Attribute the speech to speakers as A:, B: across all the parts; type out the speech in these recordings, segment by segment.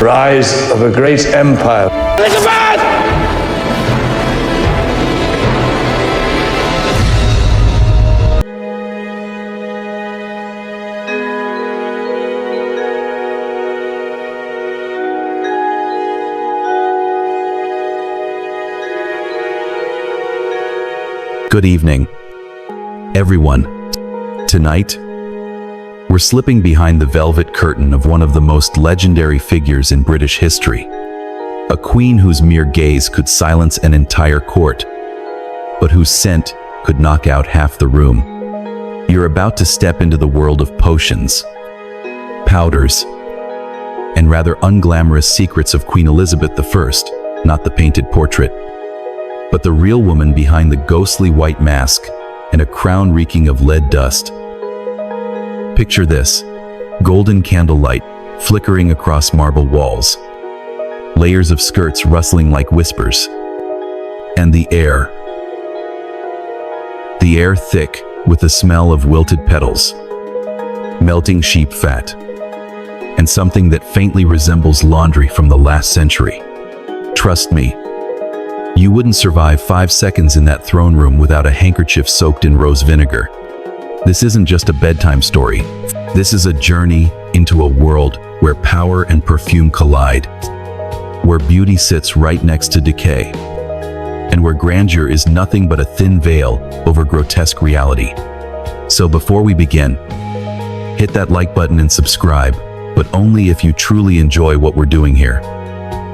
A: rise of a great empire.
B: Good evening, everyone. Tonight, we're slipping behind the velvet curtain of one of the most legendary figures in British history. A queen whose mere gaze could silence an entire court, but whose scent could knock out half the room. You're about to step into the world of potions, powders, and rather unglamorous secrets of Queen Elizabeth I, not the painted portrait, but the real woman behind the ghostly white mask and a crown reeking of lead dust. Picture this: golden candlelight flickering across marble walls, layers of skirts rustling like whispers, and the air thick with the smell of wilted petals, melting sheep fat, and something that faintly resembles laundry from the last century. Trust me, you wouldn't survive 5 seconds in that throne room without a handkerchief soaked in rose vinegar. This isn't just a bedtime story. This is a journey into a world where power and perfume collide, where beauty sits right next to decay, and where grandeur is nothing but a thin veil over grotesque reality. So before we begin, hit that like button and subscribe, but only if you truly enjoy what we're doing here.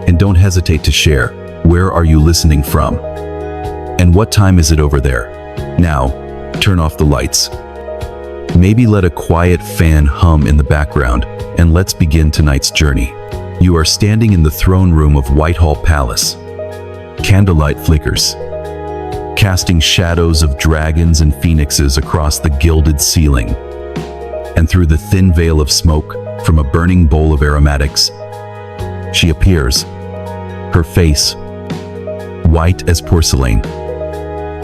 B: And don't hesitate to share. Where are you listening from? And what time is it over there? Now, turn off the lights. Maybe let a quiet fan hum in the background, and let's begin tonight's journey. You are standing in the throne room of Whitehall Palace. Candlelight flickers, casting shadows of dragons and phoenixes across the gilded ceiling. And through the thin veil of smoke from a burning bowl of aromatics, she appears. Her face, white as porcelain,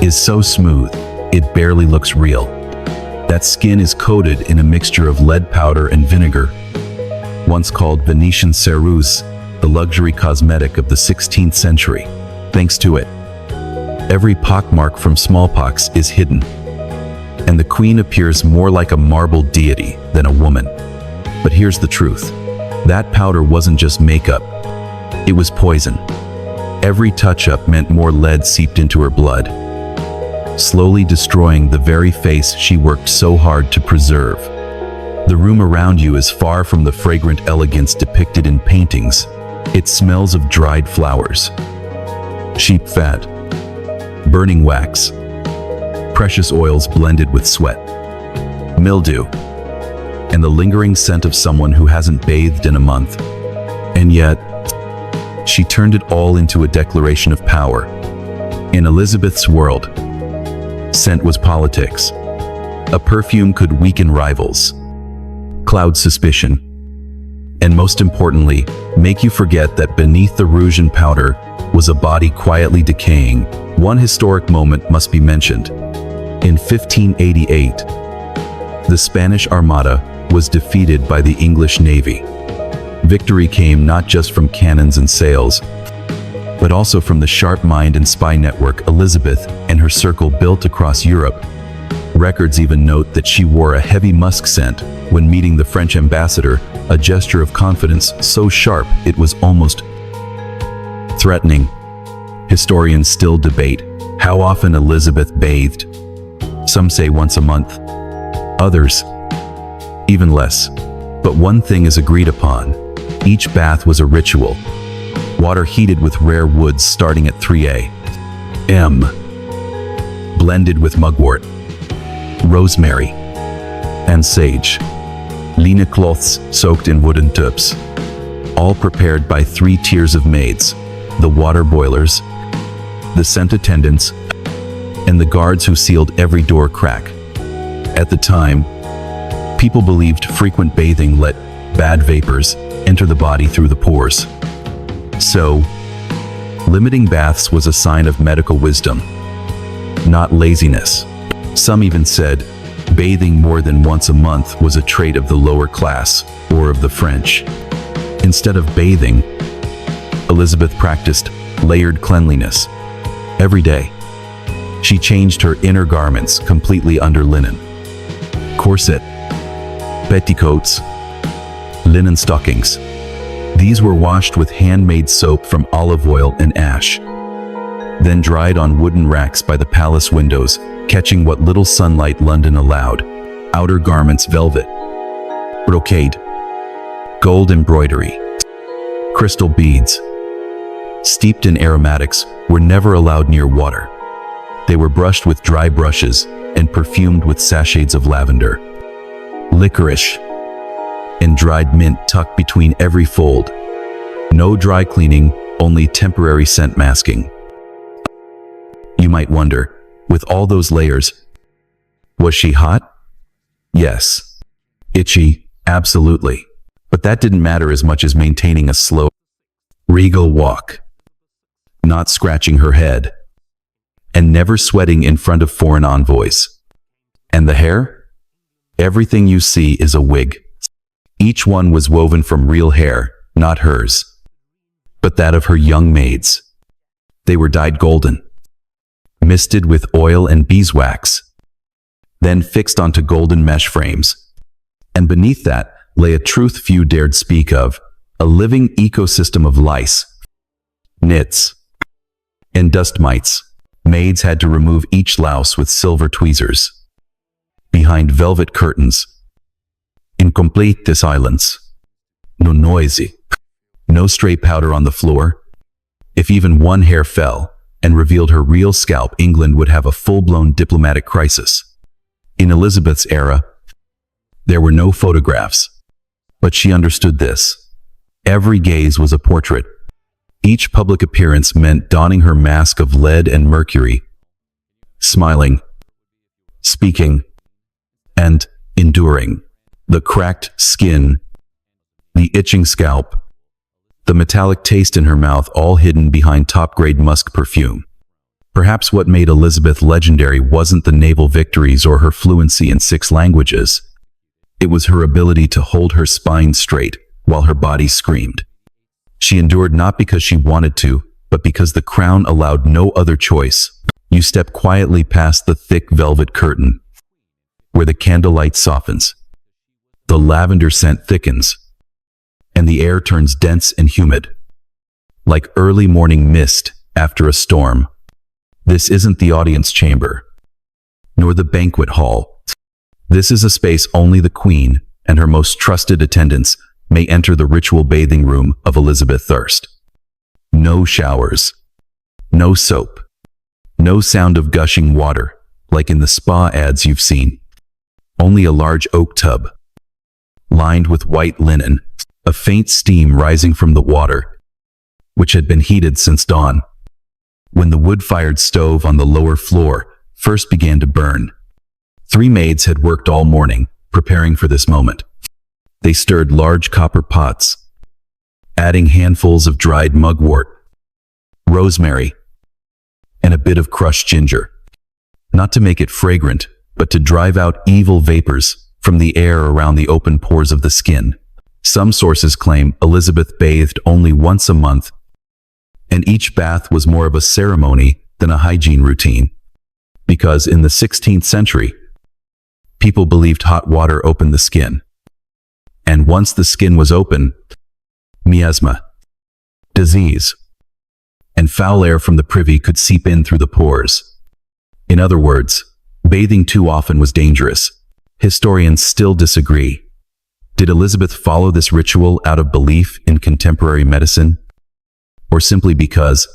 B: is so smooth, it barely looks real. That skin is coated in a mixture of lead powder and vinegar, once called Venetian ceruse, the luxury cosmetic of the 16th century. Thanks to it, every pockmark from smallpox is hidden, and the queen appears more like a marble deity than a woman. But here's the truth. That powder wasn't just makeup, it was poison. Every touch-up meant more lead seeped into her blood, slowly destroying the very face she worked so hard to preserve. The room around you is far from the fragrant elegance depicted in paintings. It smells of dried flowers, sheep fat, burning wax, precious oils blended with sweat, mildew, and the lingering scent of someone who hasn't bathed in a month. And yet, she turned it all into a declaration of power. In Elizabeth's world, scent was politics. A perfume could weaken rivals, cloud suspicion, and most importantly, make you forget that beneath the rouge and powder was a body quietly decaying. One historic moment must be mentioned. In 1588, the Spanish Armada was defeated by the English Navy. Victory came not just from cannons and sails, but also from the sharp mind and spy network Elizabeth and her circle built across Europe. Records even note that she wore a heavy musk scent when meeting the French ambassador, a gesture of confidence so sharp it was almost threatening. Historians still debate how often Elizabeth bathed. Some say once a month, others even less. But one thing is agreed upon. Each bath was a ritual. Water heated with rare woods starting at 3 a.m. blended with mugwort, rosemary, and sage. Linen cloths soaked in wooden tubs, all prepared by 3 tiers of maids: the water boilers, the scent attendants, and the guards who sealed every door crack. At the time, people believed frequent bathing let bad vapors enter the body through the pores. So, limiting baths was a sign of medical wisdom, not laziness. Some even said bathing more than once a month was a trait of the lower class or of the French. Instead of bathing, Elizabeth practiced layered cleanliness. Every day, she changed her inner garments completely under linen. Corset, petticoats, linen stockings. These were washed with handmade soap from olive oil and ash, then dried on wooden racks by the palace windows, catching what little sunlight London allowed. Outer garments velvet, brocade, gold embroidery, crystal beads, steeped in aromatics, were never allowed near water. They were brushed with dry brushes and perfumed with sachets of lavender, licorice, and dried mint tucked between every fold. No dry cleaning, only temporary scent masking. You might wonder, with all those layers, was she hot? Yes. Itchy? Absolutely. But that didn't matter as much as maintaining a slow, regal walk, not scratching her head, and never sweating in front of foreign envoys. And the hair? Everything you see is a wig. Each one was woven from real hair, not hers, but that of her young maids. They were dyed golden, misted with oil and beeswax, then fixed onto golden mesh frames. And beneath that lay a truth few dared speak of, a living ecosystem of lice, nits, and dust mites. Maids had to remove each louse with silver tweezers. Behind velvet curtains, in complete silence, no noisy, no stray powder on the floor. If even one hair fell and revealed her real scalp, England would have a full-blown diplomatic crisis. In Elizabeth's era, there were no photographs, but she understood this. Every gaze was a portrait. Each public appearance meant donning her mask of lead and mercury, smiling, speaking, and enduring. The cracked skin, the itching scalp, the metallic taste in her mouth, all hidden behind top-grade musk perfume. Perhaps what made Elizabeth legendary wasn't the naval victories or her fluency in 6 languages. It was her ability to hold her spine straight while her body screamed. She endured not because she wanted to, but because the crown allowed no other choice. You step quietly past the thick velvet curtain, where the candlelight softens, the lavender scent thickens, and the air turns dense and humid, like early morning mist after a storm. This isn't the audience chamber, nor the banquet hall. This is a space only the Queen and her most trusted attendants may enter, the ritual bathing room of Elizabeth Thirst. No showers, no soap, no sound of gushing water, like in the spa ads you've seen. Only a large oak tub, lined with white linen, a faint steam rising from the water, which had been heated since dawn. When the wood-fired stove on the lower floor first began to burn, 3 maids had worked all morning, preparing for this moment. They stirred large copper pots, adding handfuls of dried mugwort, rosemary, and a bit of crushed ginger, not to make it fragrant, but to drive out evil vapors from the air around the open pores of the skin. Some sources claim Elizabeth bathed only once a month, and each bath was more of a ceremony than a hygiene routine, because in the 16th century, people believed hot water opened the skin. And once the skin was open, miasma, disease, and foul air from the privy could seep in through the pores. In other words, bathing too often was dangerous. Historians still disagree. Did Elizabeth follow this ritual out of belief in contemporary medicine, or simply because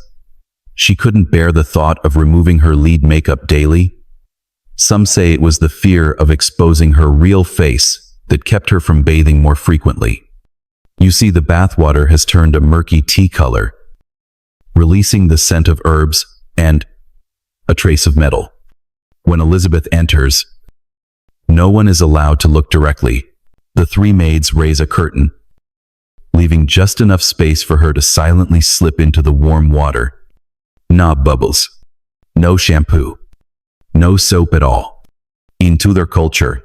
B: she couldn't bear the thought of removing her lead makeup daily? Some say it was the fear of exposing her real face that kept her from bathing more frequently. You see, the bathwater has turned a murky tea color, releasing the scent of herbs and a trace of metal. When Elizabeth enters, no one is allowed to look directly. The 3 maids raise a curtain, leaving just enough space for her to silently slip into the warm water. No bubbles, no shampoo, no soap at all. In Tudor culture,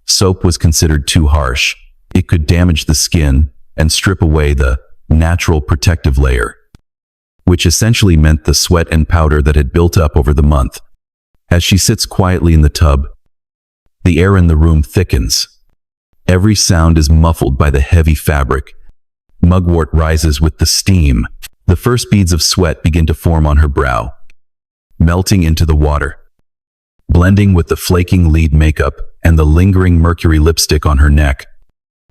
B: soap was considered too harsh. It could damage the skin and strip away the natural protective layer, which essentially meant the sweat and powder that had built up over the month. As she sits quietly in the tub, the air in the room thickens. Every sound is muffled by the heavy fabric. Mugwort rises with the steam. The first beads of sweat begin to form on her brow, melting into the water, blending with the flaking lead makeup and the lingering mercury lipstick on her neck.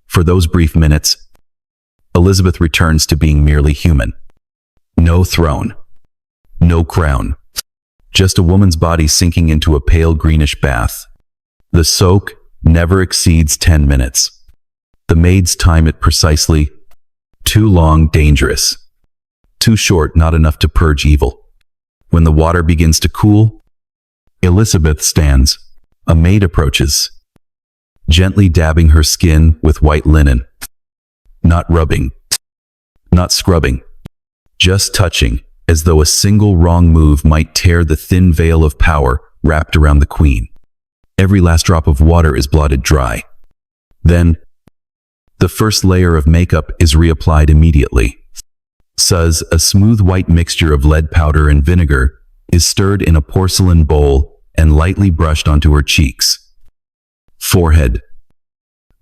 B: For those brief minutes, Elizabeth returns to being merely human. No throne, no crown, just a woman's body sinking into a pale greenish bath. The soak never exceeds 10 minutes. The maids time it precisely. Too long, dangerous. Too short, not enough to purge evil. When the water begins to cool, Elizabeth stands. A maid approaches, gently dabbing her skin with white linen. Not rubbing, not scrubbing, just touching, as though a single wrong move might tear the thin veil of power wrapped around the queen. Every last drop of water is blotted dry. Then, the first layer of makeup is reapplied immediately. Suds, a smooth white mixture of lead powder and vinegar, is stirred in a porcelain bowl and lightly brushed onto her cheeks, forehead,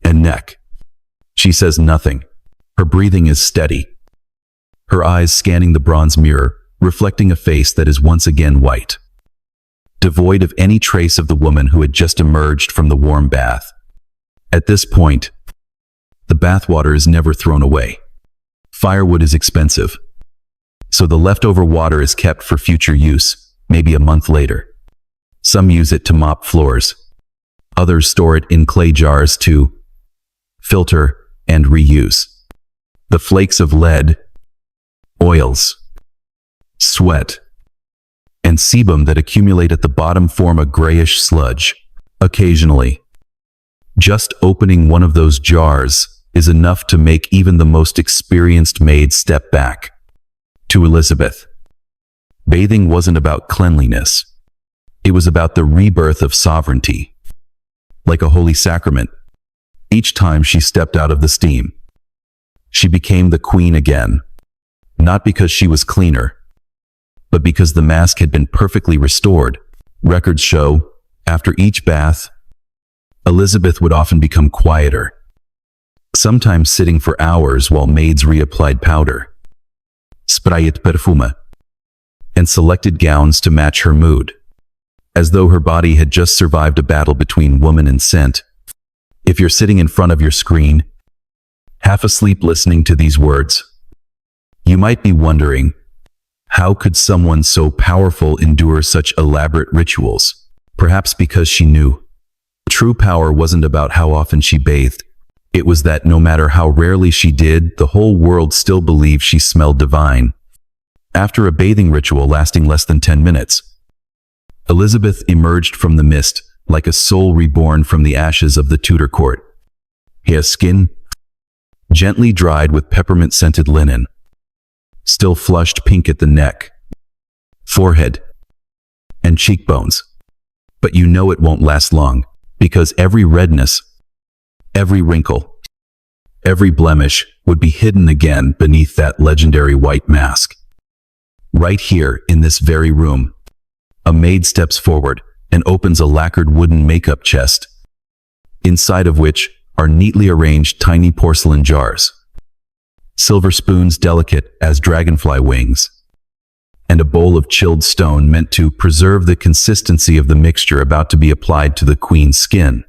B: and neck. She says nothing. Her breathing is steady, her eyes scanning the bronze mirror, reflecting a face that is once again white, devoid of any trace of the woman who had just emerged from the warm bath. At this point, the bathwater is never thrown away. Firewood is expensive, so the leftover water is kept for future use, maybe a month later. Some use it to mop floors. Others store it in clay jars to filter and reuse. The flakes of lead, oils, sweat, and sebum that accumulate at the bottom form a grayish sludge. Occasionally, just opening one of those jars is enough to make even the most experienced maid step back. To Elizabeth, bathing wasn't about cleanliness. It was about the rebirth of sovereignty. Like a holy sacrament, each time she stepped out of the steam, she became the queen again. Not because she was cleaner, but because the mask had been perfectly restored. Records show, after each bath, Elizabeth would often become quieter, sometimes sitting for hours while maids reapplied powder, sprayet perfume, and selected gowns to match her mood, as though her body had just survived a battle between woman and scent. If you're sitting in front of your screen, half asleep listening to these words, you might be wondering, how could someone so powerful endure such elaborate rituals? Perhaps because she knew. True power wasn't about how often she bathed. It was that no matter how rarely she did, the whole world still believed she smelled divine. After a bathing ritual lasting less than 10 minutes, Elizabeth emerged from the mist like a soul reborn from the ashes of the Tudor court. Her skin, gently dried with peppermint-scented linen, still flushed pink at the neck, forehead, and cheekbones. But you know it won't last long, because every redness, every wrinkle, every blemish would be hidden again beneath that legendary white mask. Right here, in this very room, a maid steps forward and opens a lacquered wooden makeup chest, inside of which are neatly arranged tiny porcelain jars, silver spoons delicate as dragonfly wings, and a bowl of chilled stone meant to preserve the consistency of the mixture about to be applied to the queen's skin.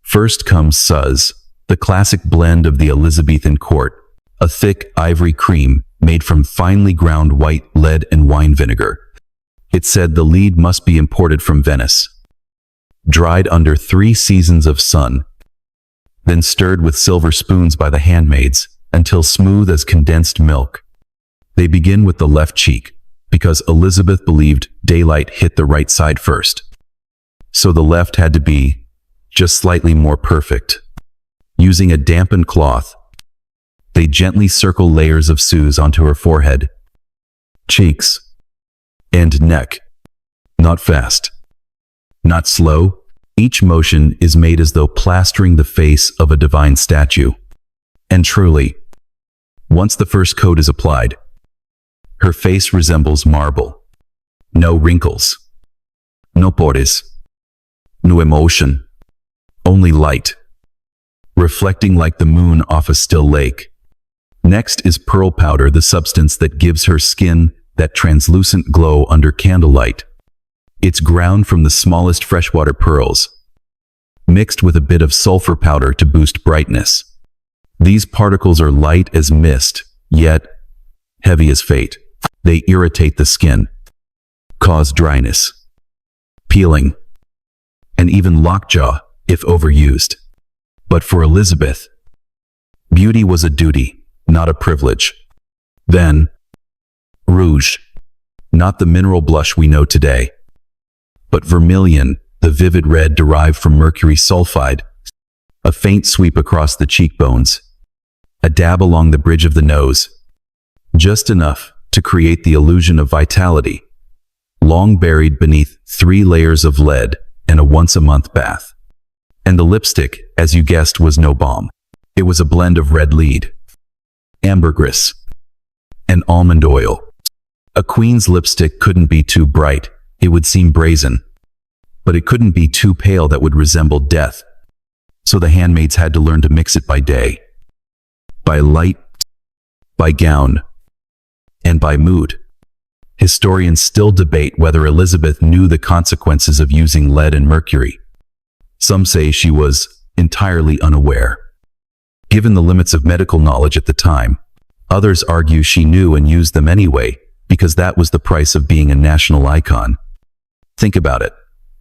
B: First comes Suz, the classic blend of the Elizabethan court, a thick ivory cream made from finely ground white lead and wine vinegar. It said the lead must be imported from Venice, dried under 3 seasons of sun, then stirred with silver spoons by the handmaids until smooth as condensed milk. They begin with the left cheek, because Elizabeth believed daylight hit the right side first. So the left had to be just slightly more perfect. Using a dampened cloth, they gently circle layers of Suze onto her forehead, cheeks, and neck. Not fast, not slow. Each motion is made as though plastering the face of a divine statue. And truly, once the first coat is applied, her face resembles marble. No wrinkles, no pores, no emotion, only light, reflecting like the moon off a still lake. Next is pearl powder, the substance that gives her skin that translucent glow under candlelight. It's ground from the smallest freshwater pearls, mixed with a bit of sulfur powder to boost brightness. These particles are light as mist, yet heavy as fate. They irritate the skin, cause dryness, peeling, and even lockjaw if overused. But for Elizabeth, beauty was a duty, not a privilege. Then, rouge, not the mineral blush we know today, but vermilion, the vivid red derived from mercury sulfide, a faint sweep across the cheekbones, a dab along the bridge of the nose, just enough to create the illusion of vitality, long buried beneath 3 layers of lead and a once-a-month bath. And the lipstick, as you guessed, was no balm. It was a blend of red lead, ambergris, and almond oil. A queen's lipstick couldn't be too bright, it would seem brazen. But it couldn't be too pale, that would resemble death. So the handmaids had to learn to mix it by day, by light, by gown, and by mood. Historians still debate whether Elizabeth knew the consequences of using lead and mercury. Some say she was entirely unaware, given the limits of medical knowledge at the time. Others argue she knew and used them anyway, because that was the price of being a national icon. Think about it.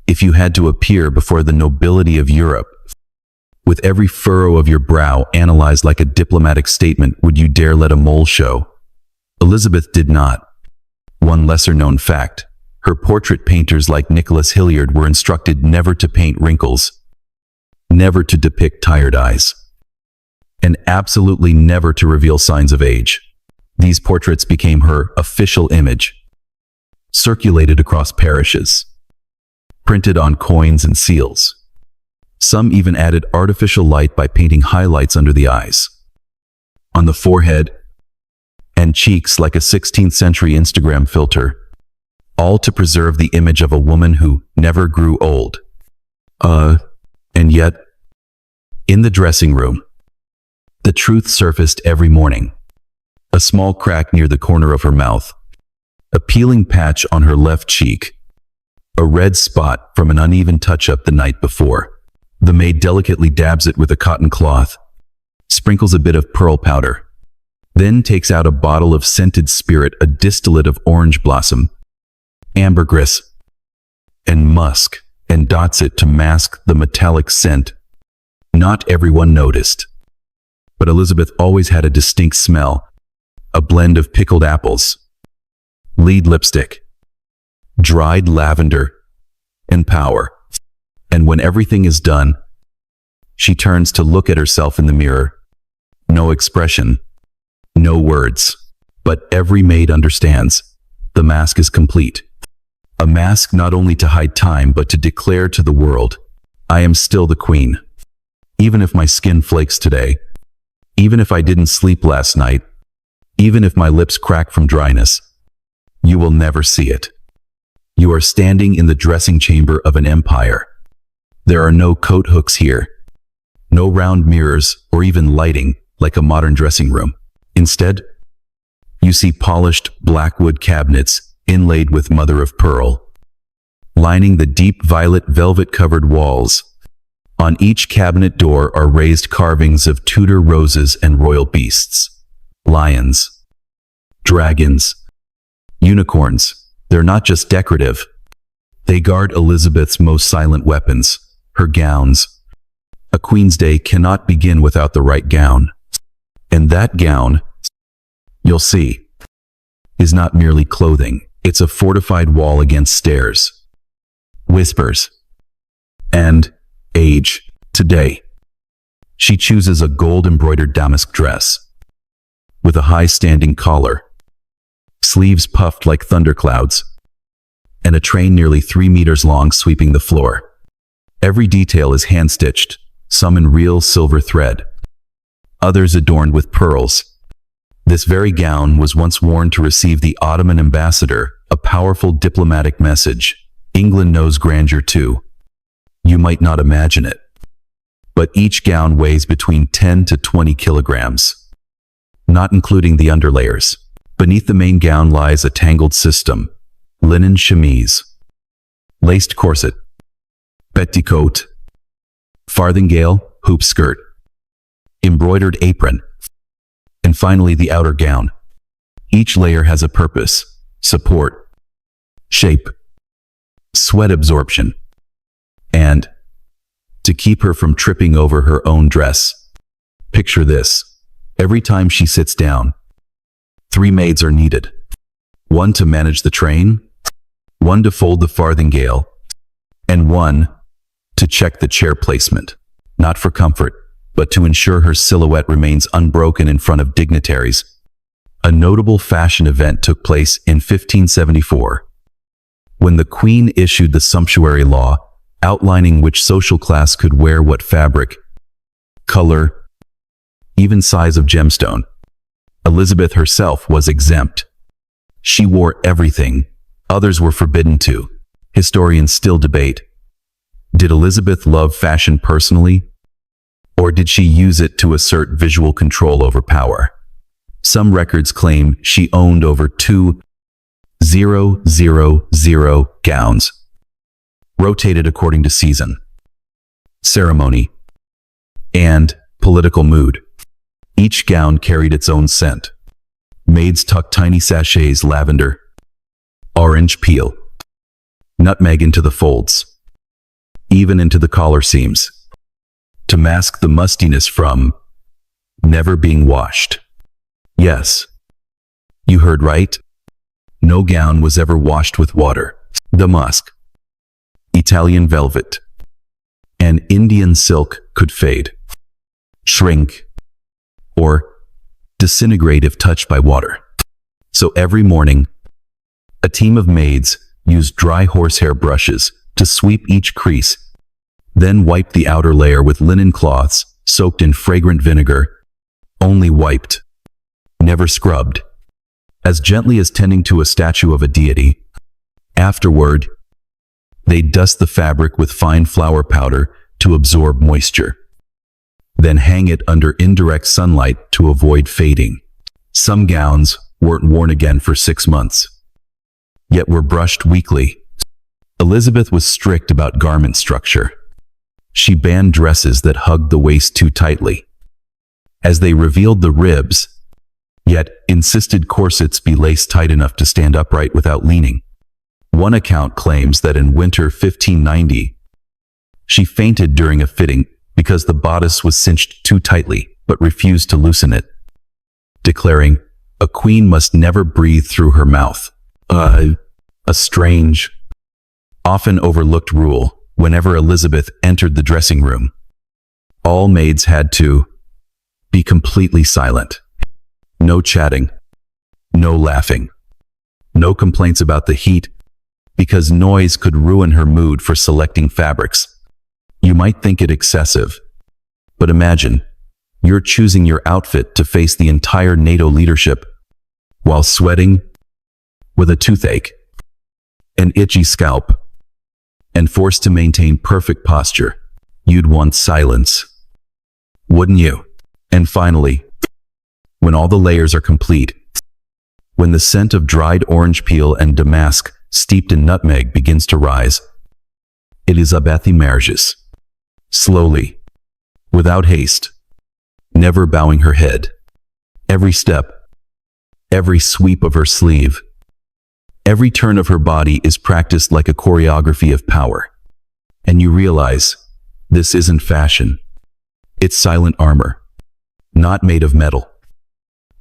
B: If you had to appear before the nobility of Europe, with every furrow of your brow analyzed like a diplomatic statement, would you dare let a mole show? Elizabeth did not. One lesser-known fact: her portrait painters like Nicholas Hilliard were instructed never to paint wrinkles, never to depict tired eyes, and absolutely never to reveal signs of age. These portraits became her official image, circulated across parishes, printed on coins and seals. Some even added artificial light by painting highlights under the eyes, on the forehead, and cheeks like a 16th century Instagram filter, all to preserve the image of a woman who never grew old. And yet, in the dressing room, the truth surfaced every morning. A small crack near the corner of her mouth, a peeling patch on her left cheek, a red spot from an uneven touch-up the night before. The maid delicately dabs it with a cotton cloth, sprinkles a bit of pearl powder, then takes out a bottle of scented spirit, a distillate of orange blossom, ambergris, and musk, and dots it to mask the metallic scent. Not everyone noticed, but Elizabeth always had a distinct smell, a blend of pickled apples, lead lipstick, dried lavender, and power. And when everything is done, she turns to look at herself in the mirror. No expression, no words, but every maid understands. The mask is complete. A mask not only to hide time, but to declare to the world, I am still the queen. Even if my skin flakes today, even if I didn't sleep last night, even if my lips crack from dryness, you will never see it. You are standing in the dressing chamber of an empire. There are no coat hooks here, no round mirrors or even lighting like a modern dressing room. Instead, you see polished blackwood cabinets inlaid with mother of pearl, lining the deep violet velvet-covered walls. On each cabinet door are raised carvings of Tudor roses and royal beasts, lions, dragons, unicorns. They're not just decorative. They guard Elizabeth's most silent weapons, her gowns. A queen's day cannot begin without the right gown. And that gown, you'll see, is not merely clothing. It's a fortified wall against stares, whispers, and age. Today, she chooses a gold-embroidered damask dress with a high-standing collar, sleeves puffed like thunderclouds, and a train nearly 3 meters long sweeping the floor. Every detail is hand-stitched, some in real silver thread, others adorned with pearls, This very gown was once worn to receive the Ottoman ambassador, a powerful diplomatic message. England knows grandeur too. You might not imagine it, but each gown weighs between 10 to 20 kilograms, not including the underlayers. Beneath the main gown lies a tangled system: linen chemise, laced corset, petticoat, farthingale, hoop skirt, embroidered apron, and finally the outer gown. Each layer has a purpose: support, shape, sweat absorption, and to keep her from tripping over her own dress. Picture this. Every time she sits down, 3 maids are needed. 1 to manage the train, 1 to fold the farthingale, and 1 to check the chair placement. Not for comfort, but to ensure her silhouette remains unbroken in front of dignitaries. A notable fashion event took place in 1574, when the Queen issued the sumptuary law outlining which social class could wear what fabric, color, even size of gemstone. Elizabeth herself was exempt. She wore everything. Others were forbidden to. Historians still debate. Did Elizabeth love fashion personally? Or did she use it to assert visual control over power? Some records claim she owned over 2,000 gowns, rotated according to season, ceremony, and political mood. Each gown carried its own scent. Maids tucked tiny sachets lavender, orange peel, nutmeg into the folds, even into the collar seams, to mask the mustiness from never being washed. Yes, you heard right. No gown was ever washed with water. Damask, Italian velvet, and Indian silk could fade, shrink, or disintegrate if touched by water. So every morning, a team of maids used dry horsehair brushes to sweep each crease, then wipe the outer layer with linen cloths soaked in fragrant vinegar, only wiped, never scrubbed, as gently as tending to a statue of a deity. Afterward, they dust the fabric with fine flour powder to absorb moisture, then hang it under indirect sunlight to avoid fading. Some gowns weren't worn again for 6 months, yet were brushed weekly. Elizabeth was strict about garment structure. She banned dresses that hugged the waist too tightly, as they revealed the ribs, yet insisted corsets be laced tight enough to stand upright without leaning. One account claims that in winter 1590, she fainted during a fitting because the bodice was cinched too tightly, but refused to loosen it, declaring, "A queen must never breathe through her mouth." A strange, often overlooked rule. Whenever Elizabeth entered the dressing room, all maids had to be completely silent. No chatting, no laughing, no complaints about the heat, because noise could ruin her mood for selecting fabrics. You might think it excessive, but imagine you're choosing your outfit to face the entire NATO leadership while sweating, with a toothache, an itchy scalp, and forced to maintain perfect posture. You'd want silence, wouldn't you? And finally, when all the layers are complete, when the scent of dried orange peel and damask steeped in nutmeg begins to rise, it is Abath emerges, slowly, without haste, never bowing her head. Every step, every sweep of her sleeve, every turn of her body is practiced like a choreography of power. And you realize, this isn't fashion. It's silent armor, not made of metal,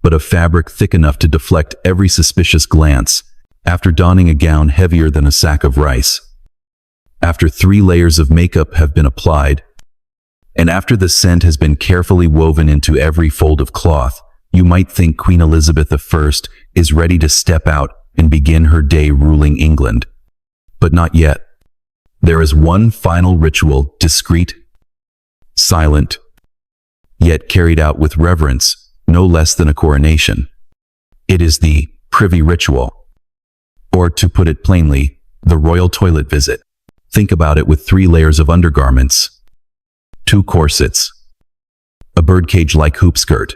B: but of fabric thick enough to deflect every suspicious glance after donning a gown heavier than a sack of rice. After 3 layers of makeup have been applied, and after the scent has been carefully woven into every fold of cloth, you might think Queen Elizabeth I is ready to step out and begin her day ruling England. But not yet. There is one final ritual, discreet, silent, yet carried out with reverence, no less than a coronation. It is the privy ritual. Or to put it plainly, the royal toilet visit. Think about it with 3 layers of undergarments, 2 corsets, a birdcage-like hoop skirt,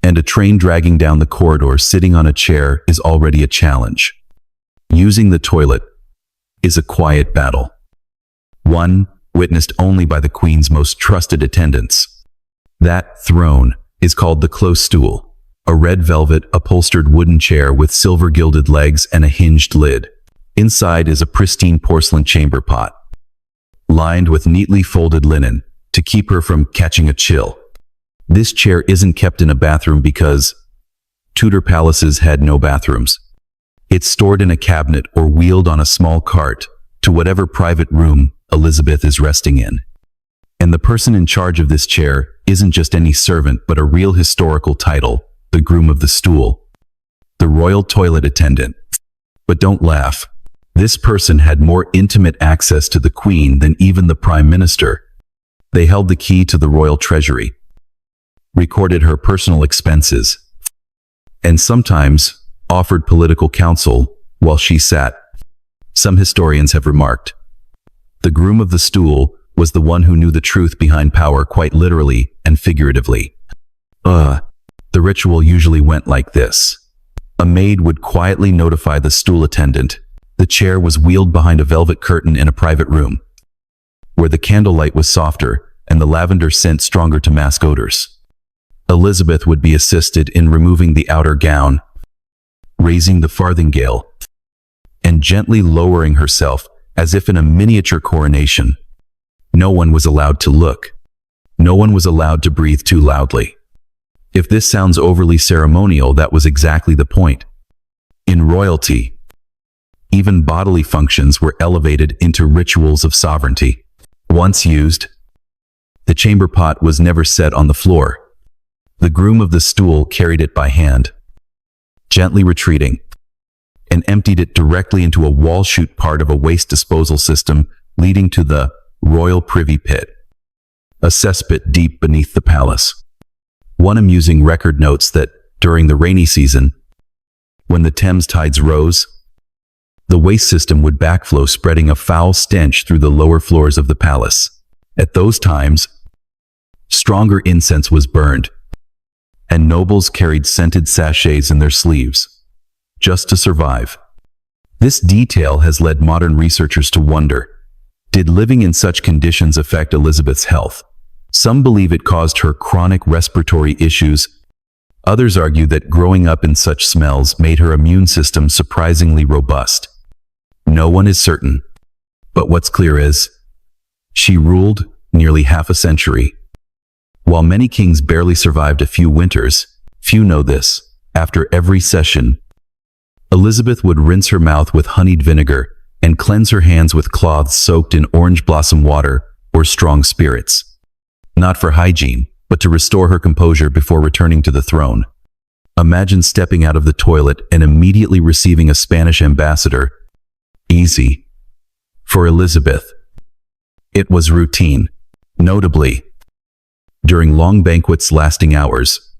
B: and a train dragging down the corridor. Sitting on a chair is already a challenge. Using the toilet is a quiet battle. One witnessed only by the Queen's most trusted attendants. That throne is called the close stool, a red velvet upholstered wooden chair with silver gilded legs and a hinged lid. Inside is a pristine porcelain chamber pot, lined with neatly folded linen to keep her from catching a chill. This chair isn't kept in a bathroom because Tudor palaces had no bathrooms. It's stored in a cabinet or wheeled on a small cart to whatever private room Elizabeth is resting in. And the person in charge of this chair isn't just any servant but a real historical title, the groom of the stool, the royal toilet attendant. But don't laugh. This person had more intimate access to the Queen than even the Prime Minister. They held the key to the royal treasury, recorded her personal expenses, and sometimes offered political counsel while she sat. Some historians have remarked, the groom of the stool was the one who knew the truth behind power, quite literally and figuratively. The ritual usually went like this. A maid would quietly notify the stool attendant. The chair was wheeled behind a velvet curtain in a private room, where the candlelight was softer and the lavender scent stronger to mask odors. Elizabeth would be assisted in removing the outer gown, raising the farthingale, and gently lowering herself as if in a miniature coronation. No one was allowed to look. No one was allowed to breathe too loudly. If this sounds overly ceremonial, that was exactly the point. In royalty, even bodily functions were elevated into rituals of sovereignty. Once used, the chamber pot was never set on the floor. The groom of the stool carried it by hand, gently retreating, and emptied it directly into a wall chute, part of a waste disposal system leading to the royal privy pit, a cesspit deep beneath the palace. One amusing record notes that during the rainy season, when the Thames tides rose, the waste system would backflow, spreading a foul stench through the lower floors of the palace. At those times, stronger incense was burned, and nobles carried scented sachets in their sleeves, just to survive. This detail has led modern researchers to wonder, did living in such conditions affect Elizabeth's health? Some believe it caused her chronic respiratory issues. Others argue that growing up in such smells made her immune system surprisingly robust. No one is certain, but what's clear is, she ruled nearly half a century. While many kings barely survived a few winters, few know this. After every session, Elizabeth would rinse her mouth with honeyed vinegar and cleanse her hands with cloths soaked in orange blossom water or strong spirits. Not for hygiene, but to restore her composure before returning to the throne. Imagine stepping out of the toilet and immediately receiving a Spanish ambassador. Easy. For Elizabeth, it was routine. Notably, during long banquets lasting hours,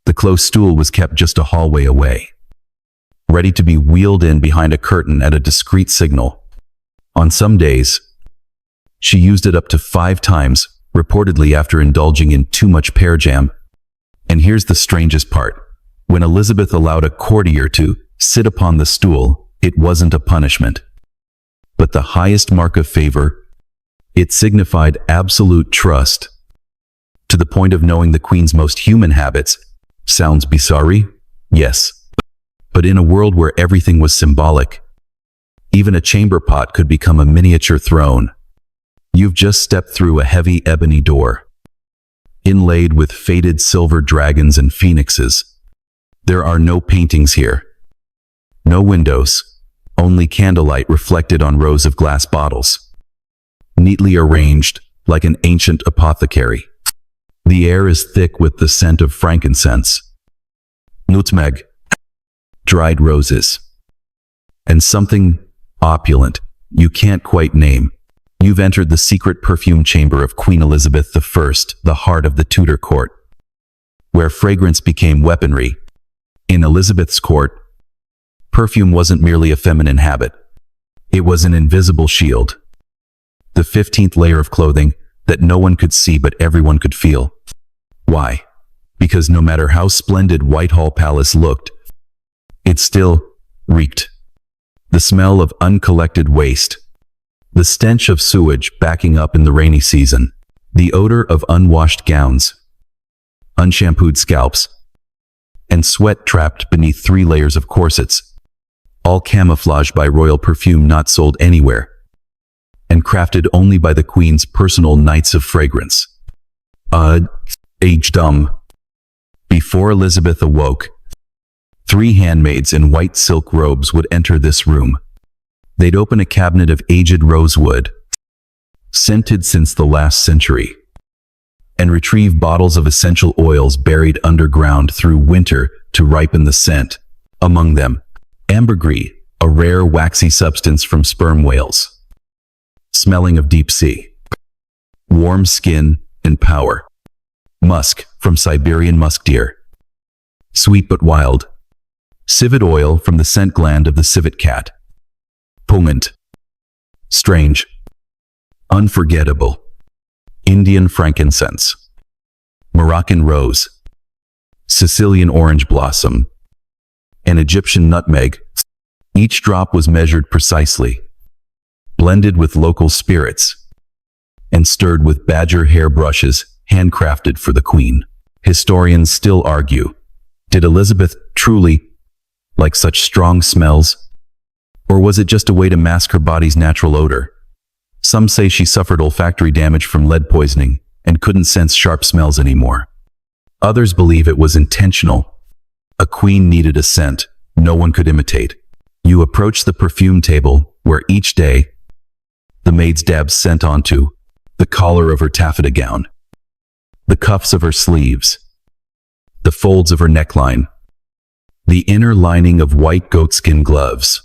B: the close stool was kept just a hallway away, ready to be wheeled in behind a curtain at a discreet signal. On some days, she used it up to 5 times, reportedly after indulging in too much pear jam. And here's the strangest part. When Elizabeth allowed a courtier to sit upon the stool, it wasn't a punishment, but the highest mark of favor. It signified absolute trust, to the point of knowing the Queen's most human habits. Sounds bizarre? Yes. But in a world where everything was symbolic, even a chamber pot could become a miniature throne. You've just stepped through a heavy ebony door, inlaid with faded silver dragons and phoenixes. There are no paintings here, no windows, only candlelight reflected on rows of glass bottles, neatly arranged like an ancient apothecary. The air is thick with the scent of frankincense, nutmeg, dried roses, and something opulent you can't quite name. You've entered the secret perfume chamber of Queen Elizabeth I, the heart of the Tudor court, where fragrance became weaponry, In Elizabeth's court, perfume wasn't merely a feminine habit. It was an invisible shield. The 15th layer of clothing that no one could see but everyone could feel. Why? Because no matter how splendid Whitehall Palace looked, it still reeked. The smell of uncollected waste, the stench of sewage backing up in the rainy season, the odor of unwashed gowns, unshampooed scalps, and sweat trapped beneath 3 layers of corsets, all camouflaged by royal perfume not sold anywhere, and crafted only by the Queen's personal knights of fragrance. Agedom. Before Elizabeth awoke, 3 handmaids in white silk robes would enter this room. They'd open a cabinet of aged rosewood, scented since the last century, and retrieve bottles of essential oils buried underground through winter to ripen the scent. Among them, ambergris, a rare waxy substance from sperm whales, smelling of deep sea, warm skin and power. Musk from Siberian musk deer, sweet but wild. Civet oil from the scent gland of the civet cat. Pungent, strange, unforgettable. Indian frankincense, Moroccan rose, Sicilian orange blossom, and Egyptian nutmeg. Each drop was measured precisely, blended with local spirits, and stirred with badger hair brushes handcrafted for the Queen. Historians still argue, did Elizabeth truly like such strong smells? Or was it just a way to mask her body's natural odor? Some say she suffered olfactory damage from lead poisoning and couldn't sense sharp smells anymore. Others believe it was intentional. A queen needed a scent no one could imitate. You approach the perfume table where each day the maids dabbed scent onto the collar of her taffeta gown, the cuffs of her sleeves, the folds of her neckline, the inner lining of white goatskin gloves,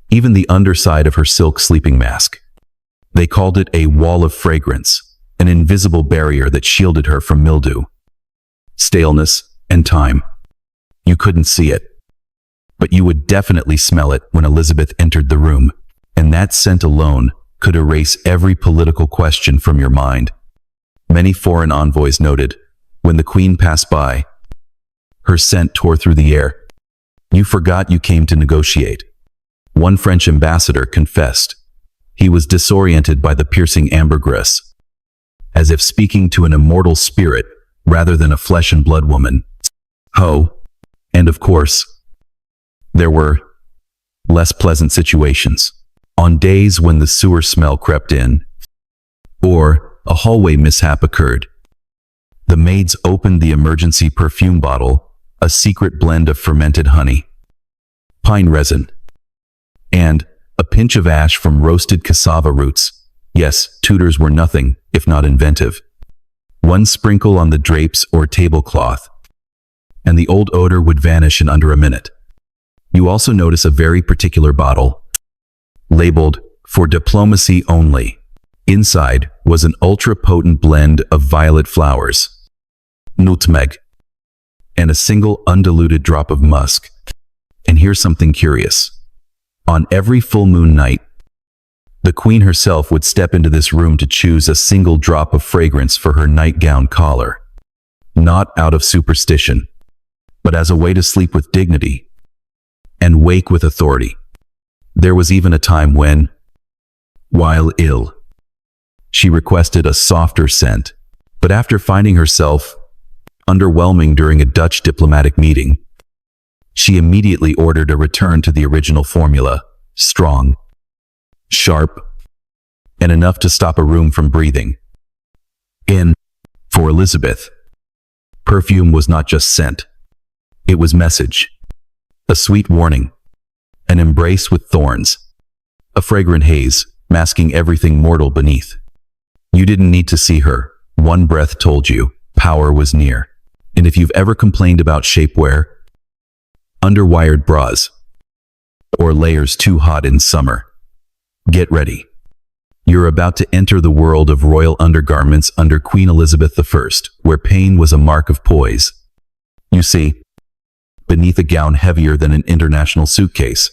B: even the underside of her silk sleeping mask. They called it a wall of fragrance, an invisible barrier that shielded her from mildew, staleness, and time. You couldn't see it, but you would definitely smell it when Elizabeth entered the room, and that scent alone could erase every political question from your mind. Many foreign envoys noted, when the Queen passed by, her scent tore through the air. You forgot you came to negotiate. One French ambassador confessed he was disoriented by the piercing ambergris, as if speaking to an immortal spirit rather than a flesh and blood woman. And of course, there were less pleasant situations. On days when the sewer smell crept in, or a hallway mishap occurred, the maids opened the emergency perfume bottle, a secret blend of fermented honey, pine resin, and a pinch of ash from roasted cassava roots. Yes, Tudors were nothing if not inventive. One sprinkle on the drapes or tablecloth, and the old odor would vanish in under a minute. You also notice a very particular bottle, labeled for diplomacy only. Inside was an ultra-potent blend of violet flowers, nutmeg, and a single undiluted drop of musk. And here's something curious. On every full moon night, the Queen herself would step into this room to choose a single drop of fragrance for her nightgown collar. Not out of superstition, but as a way to sleep with dignity and wake with authority. There was even a time when, while ill, she requested a softer scent, but after finding herself underwhelming during a Dutch diplomatic meeting, she immediately ordered a return to the original formula: strong, sharp, and enough to stop a room from breathing. For Elizabeth, perfume was not just scent. It was message. A sweet warning. An embrace with thorns. A fragrant haze, masking everything mortal beneath. You didn't need to see her. One breath told you power was near. And if you've ever complained about shapewear, underwired bras, or layers too hot in summer, get ready. You're about to enter the world of royal undergarments under Queen Elizabeth I, where pain was a mark of poise. You see, beneath a gown heavier than an international suitcase,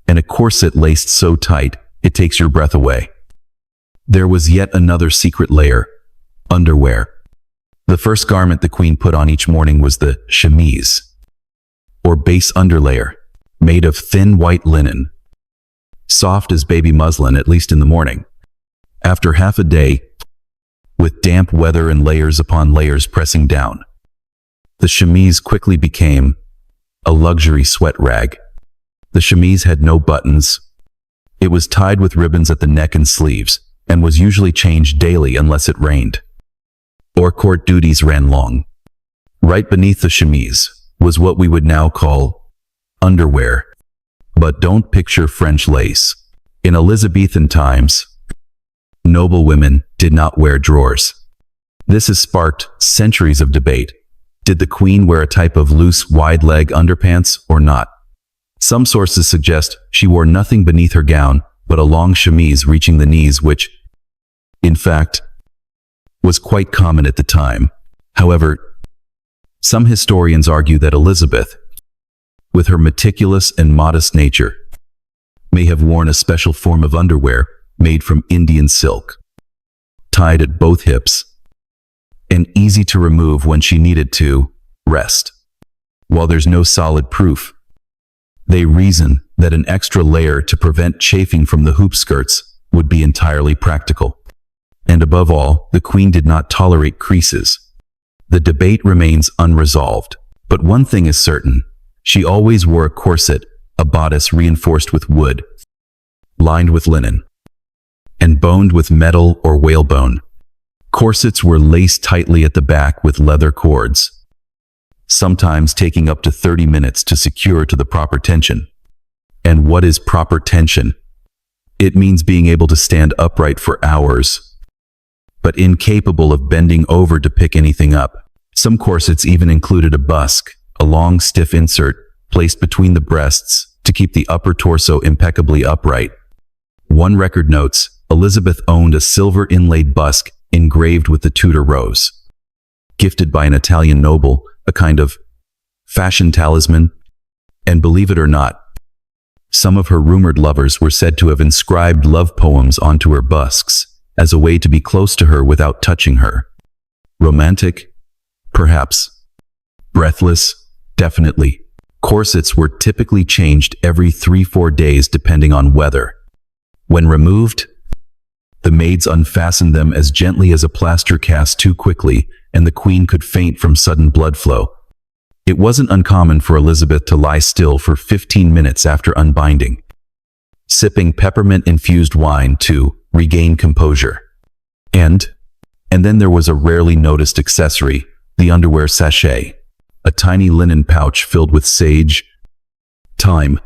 B: and a corset laced so tight it takes your breath away. There was yet another secret layer: underwear. The first garment the queen put on each morning was the chemise, or base underlayer, made of thin white linen, soft as baby muslin, at least in the morning. After half a day, with damp weather and layers upon layers pressing down, the chemise quickly became a luxury sweat rag. The chemise had no buttons. It was tied with ribbons at the neck and sleeves, and was usually changed daily unless it rained or court duties ran long. Right beneath the chemise was what we would now call underwear. But don't picture French lace. In Elizabethan times, noble women did not wear drawers. This has sparked centuries of debate. Did the queen wear a type of loose, wide-leg underpants or not? Some sources suggest she wore nothing beneath her gown but a long chemise reaching the knees, which, in fact, was quite common at the time. However, some historians argue that Elizabeth, with her meticulous and modest nature, may have worn a special form of underwear made from Indian silk, tied at both hips, and easy to remove when she needed to rest. While there's no solid proof, they reason that an extra layer to prevent chafing from the hoop skirts would be entirely practical. And above all, the queen did not tolerate creases. The debate remains unresolved, but one thing is certain: she always wore a corset, a bodice reinforced with wood, lined with linen, and boned with metal or whalebone. Corsets were laced tightly at the back with leather cords, sometimes taking up to 30 minutes to secure to the proper tension. And what is proper tension? It means being able to stand upright for hours, but incapable of bending over to pick anything up. Some corsets even included a busk, a long stiff insert placed between the breasts to keep the upper torso impeccably upright. One record notes, Elizabeth owned a silver inlaid busk engraved with the Tudor rose, gifted by an Italian noble, a kind of fashion talisman. And believe it or not, some of her rumored lovers were said to have inscribed love poems onto her busks as a way to be close to her without touching her. Romantic? Perhaps. Breathless? Definitely. Corsets were typically changed every 3-4 days depending on weather. When removed, the maids unfastened them as gently as a plaster cast too quickly, and the queen could faint from sudden blood flow. It wasn't uncommon for Elizabeth to lie still for 15 minutes after unbinding, sipping peppermint-infused wine to regain composure. And then there was a rarely noticed accessory, the underwear sachet, a tiny linen pouch filled with sage, thyme,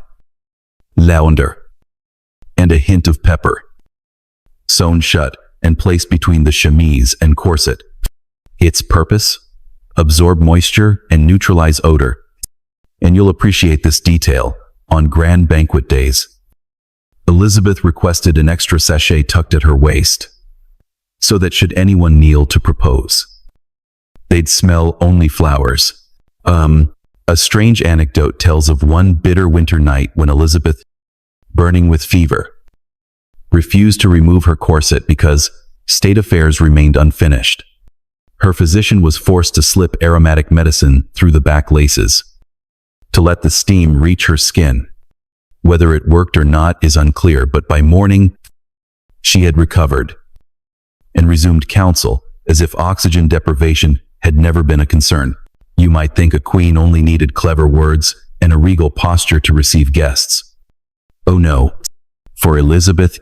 B: lavender, and a hint of pepper, sewn shut and placed between the chemise and corset. Its purpose? Absorb moisture and neutralize odor. And you'll appreciate this detail on grand banquet days. Elizabeth requested an extra sachet tucked at her waist, so that should anyone kneel to propose, they'd smell only flowers. A strange anecdote tells of one bitter winter night when Elizabeth, burning with fever, refused to remove her corset because state affairs remained unfinished. Her physician was forced to slip aromatic medicine through the back laces to let the steam reach her skin. Whether it worked or not is unclear, but by morning, she had recovered and resumed counsel as if oxygen deprivation had never been a concern. You might think a queen only needed clever words and a regal posture to receive guests. Oh no, for Elizabeth,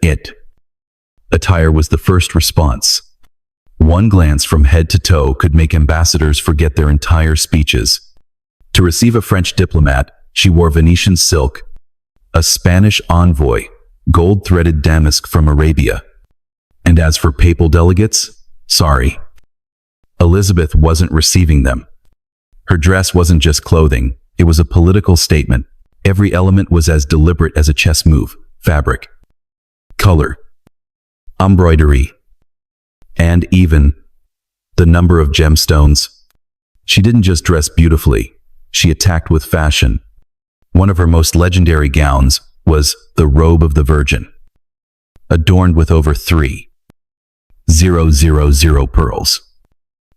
B: attire was the first response. One glance from head to toe could make ambassadors forget their entire speeches. To receive a French diplomat, she wore Venetian silk, a Spanish envoy, gold-threaded damask from Arabia. And as for papal delegates, sorry, Elizabeth wasn't receiving them. Her dress wasn't just clothing, it was a political statement. Every element was as deliberate as a chess move: fabric, color, embroidery, and even the number of gemstones. She didn't just dress beautifully, she attacked with fashion. One of her most legendary gowns was the Robe of the Virgin, adorned with over 3,000 pearls.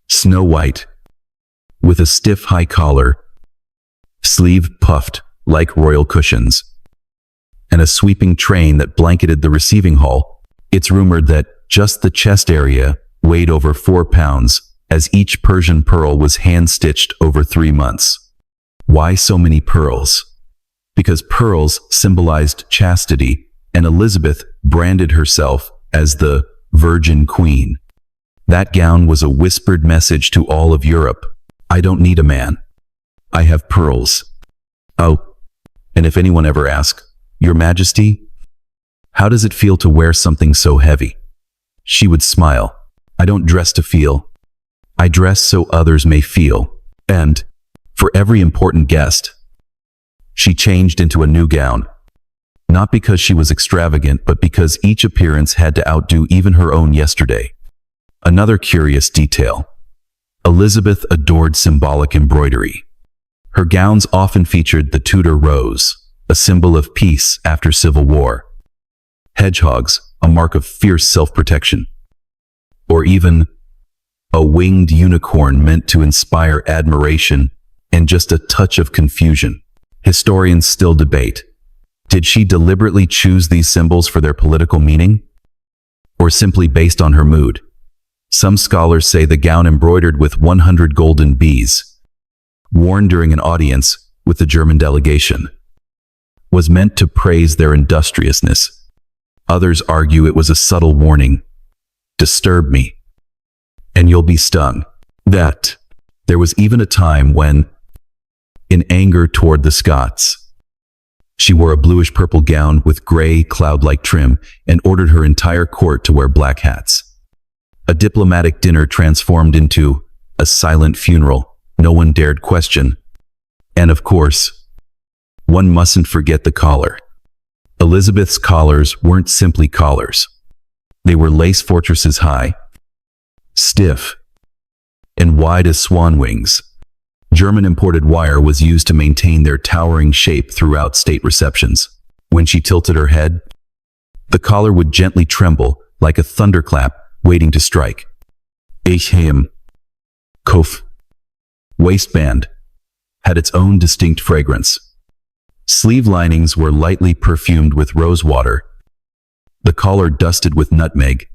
B: Snow white, with a stiff high collar, sleeve puffed like royal cushions, and a sweeping train that blanketed the receiving hall. It's rumored that just the chest area weighed over 4 pounds, as each Persian pearl was hand-stitched over 3 months. Why so many pearls? Because pearls symbolized chastity, and Elizabeth branded herself as the Virgin Queen. That gown was a whispered message to all of Europe. I don't need a man. I have pearls. Oh, and if anyone ever asks, Your Majesty, how does it feel to wear something so heavy? She would smile. I don't dress to feel. I dress so others may feel. And, for every important guest, she changed into a new gown. Not because she was extravagant, but because each appearance had to outdo even her own yesterday. Another curious detail. Elizabeth adored symbolic embroidery. Her gowns often featured the Tudor rose, a symbol of peace after civil war. Hedgehogs, a mark of fierce self-protection. Or even a winged unicorn meant to inspire admiration and just a touch of confusion. Historians still debate. Did she deliberately choose these symbols for their political meaning? Or simply based on her mood? Some scholars say the gown embroidered with 100 golden bees, worn during an audience with the German delegation, was meant to praise their industriousness. Others argue it was a subtle warning. Disturb me, and you'll be stung. That there was even a time when, in anger toward the Scots, she wore a bluish-purple gown with gray, cloud-like trim and ordered her entire court to wear black hats. A diplomatic dinner transformed into a silent funeral no one dared question. And of course, one mustn't forget the collar. Elizabeth's collars weren't simply collars. They were lace fortresses high, stiff, and wide as swan wings. German imported wire was used to maintain their towering shape throughout state receptions. When she tilted her head, the collar would gently tremble like a thunderclap waiting to strike. Eichem, Kof, waistband, had its own distinct fragrance. Sleeve linings were lightly perfumed with rose water, the collar dusted with nutmeg,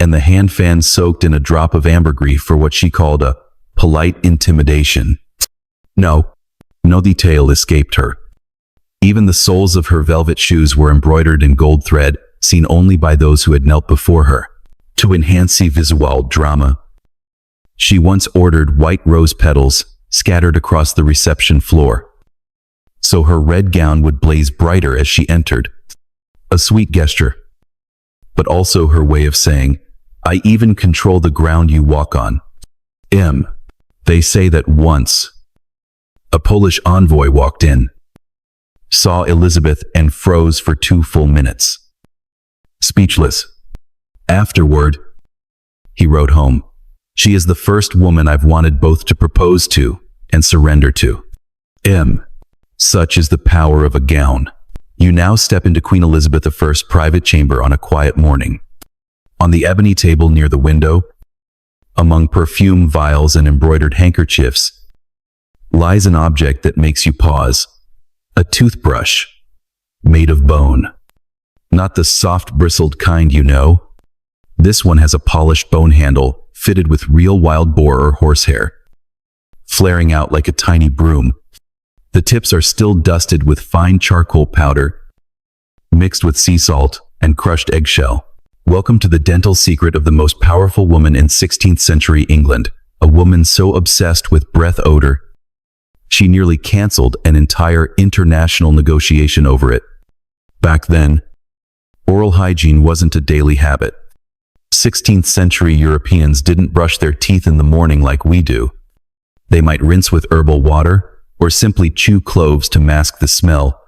B: and the hand fan soaked in a drop of ambergris for what she called a polite intimidation. No detail escaped her. Even the soles of her velvet shoes were embroidered in gold thread, seen only by those who had knelt before her. To enhance the visual drama, she once ordered white rose petals scattered across the reception floor, so her red gown would blaze brighter as she entered. A sweet gesture, but also her way of saying, I even control the ground you walk on. They say that once, a Polish envoy walked in, saw Elizabeth and froze for 2 full minutes. Speechless. Afterward, he wrote home, she is the first woman I've wanted both to propose to and surrender to. Such is the power of a gown. You now step into Queen Elizabeth I's private chamber on a quiet morning. On the ebony table near the window, among perfume vials and embroidered handkerchiefs, lies an object that makes you pause. A toothbrush, made of bone. Not the soft bristled kind you know. This one has a polished bone handle fitted with real wild boar or horsehair, flaring out like a tiny broom. The tips are still dusted with fine charcoal powder, mixed with sea salt and crushed eggshell. Welcome to the dental secret of the most powerful woman in 16th century England, a woman so obsessed with breath odor, she nearly canceled an entire international negotiation over it. Back then, oral hygiene wasn't a daily habit. 16th century Europeans didn't brush their teeth in the morning like we do. They might rinse with herbal water or simply chew cloves to mask the smell.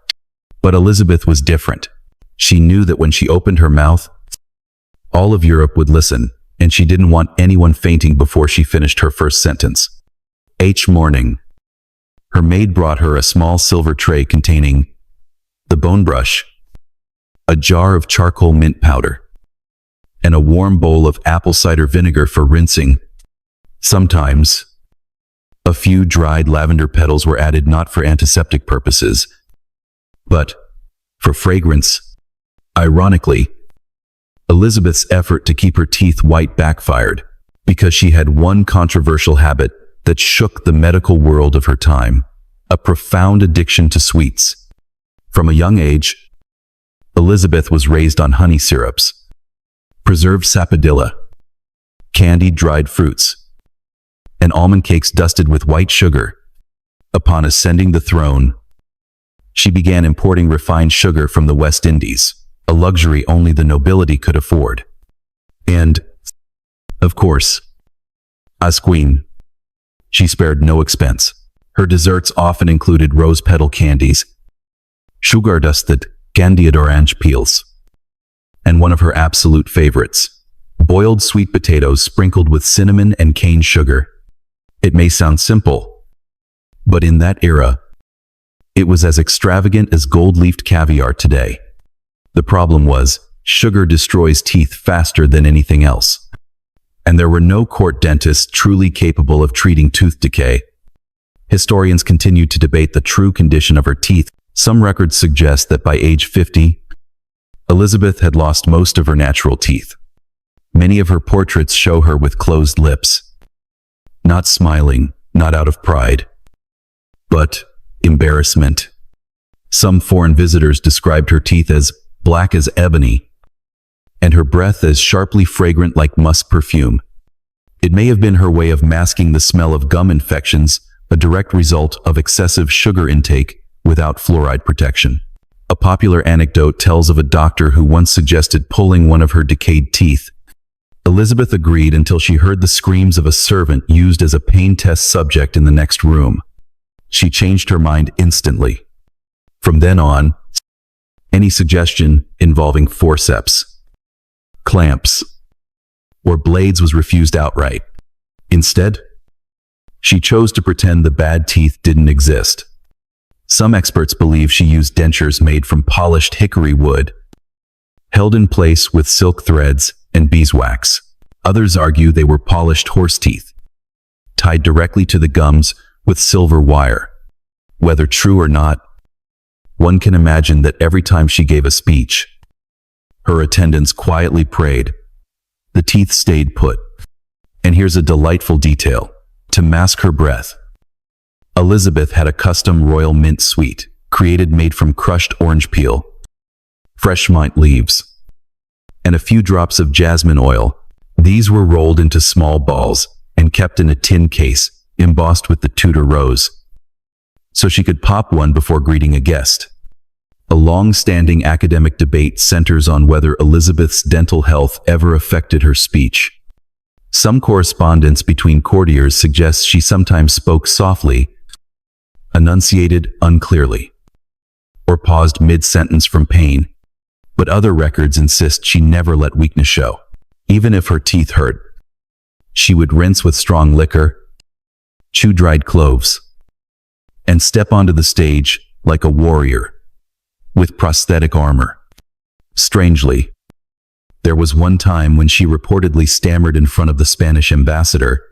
B: But Elizabeth was different. She knew that when she opened her mouth, all of Europe would listen, and she didn't want anyone fainting before she finished her first sentence. Morning. Her maid brought her a small silver tray containing the bone brush, a jar of charcoal mint powder, and a warm bowl of apple cider vinegar for rinsing. Sometimes, a few dried lavender petals were added not for antiseptic purposes, but for fragrance. Ironically, Elizabeth's effort to keep her teeth white backfired because she had one controversial habit that shook the medical world of her time: a profound addiction to sweets. From a young age, Elizabeth was raised on honey syrups, preserved sapodilla, candied dried fruits, and almond cakes dusted with white sugar. Upon ascending the throne, she began importing refined sugar from the West Indies, a luxury only the nobility could afford. And, of course, as queen, she spared no expense. Her desserts often included rose petal candies, sugar-dusted candied orange peels, and one of her absolute favorites, boiled sweet potatoes sprinkled with cinnamon and cane sugar. It may sound simple, but in that era, it was as extravagant as gold-leafed caviar today. The problem was, sugar destroys teeth faster than anything else, and there were no court dentists truly capable of treating tooth decay. Historians continued to debate the true condition of her teeth. Some records suggest that by age 50, Elizabeth had lost most of her natural teeth. Many of her portraits show her with closed lips, not smiling, not out of pride, but embarrassment. Some foreign visitors described her teeth as black as ebony, and her breath as sharply fragrant like musk perfume. It may have been her way of masking the smell of gum infections, a direct result of excessive sugar intake without fluoride protection. A popular anecdote tells of a doctor who once suggested pulling one of her decayed teeth. Elizabeth agreed until she heard the screams of a servant used as a pain test subject in the next room. She changed her mind instantly. From then on, any suggestion involving forceps, clamps, or blades was refused outright. Instead, she chose to pretend the bad teeth didn't exist. Some experts believe she used dentures made from polished hickory wood, held in place with silk threads and beeswax. Others argue they were polished horse teeth, tied directly to the gums with silver wire. Whether true or not, one can imagine that every time she gave a speech, her attendants quietly prayed. The teeth stayed put. And here's a delightful detail. To mask her breath, Elizabeth had a custom royal mint sweet, made from crushed orange peel, fresh mint leaves, and a few drops of jasmine oil. These were rolled into small balls and kept in a tin case embossed with the Tudor rose, so she could pop one before greeting a guest. A long-standing academic debate centers on whether Elizabeth's dental health ever affected her speech. Some correspondence between courtiers suggests she sometimes spoke softly, enunciated unclearly, or paused mid-sentence from pain, but other records insist she never let weakness show. Even if her teeth hurt, she would rinse with strong liquor, chew dried cloves, and step onto the stage like a warrior with prosthetic armor. Strangely, there was one time when she reportedly stammered in front of the Spanish ambassador.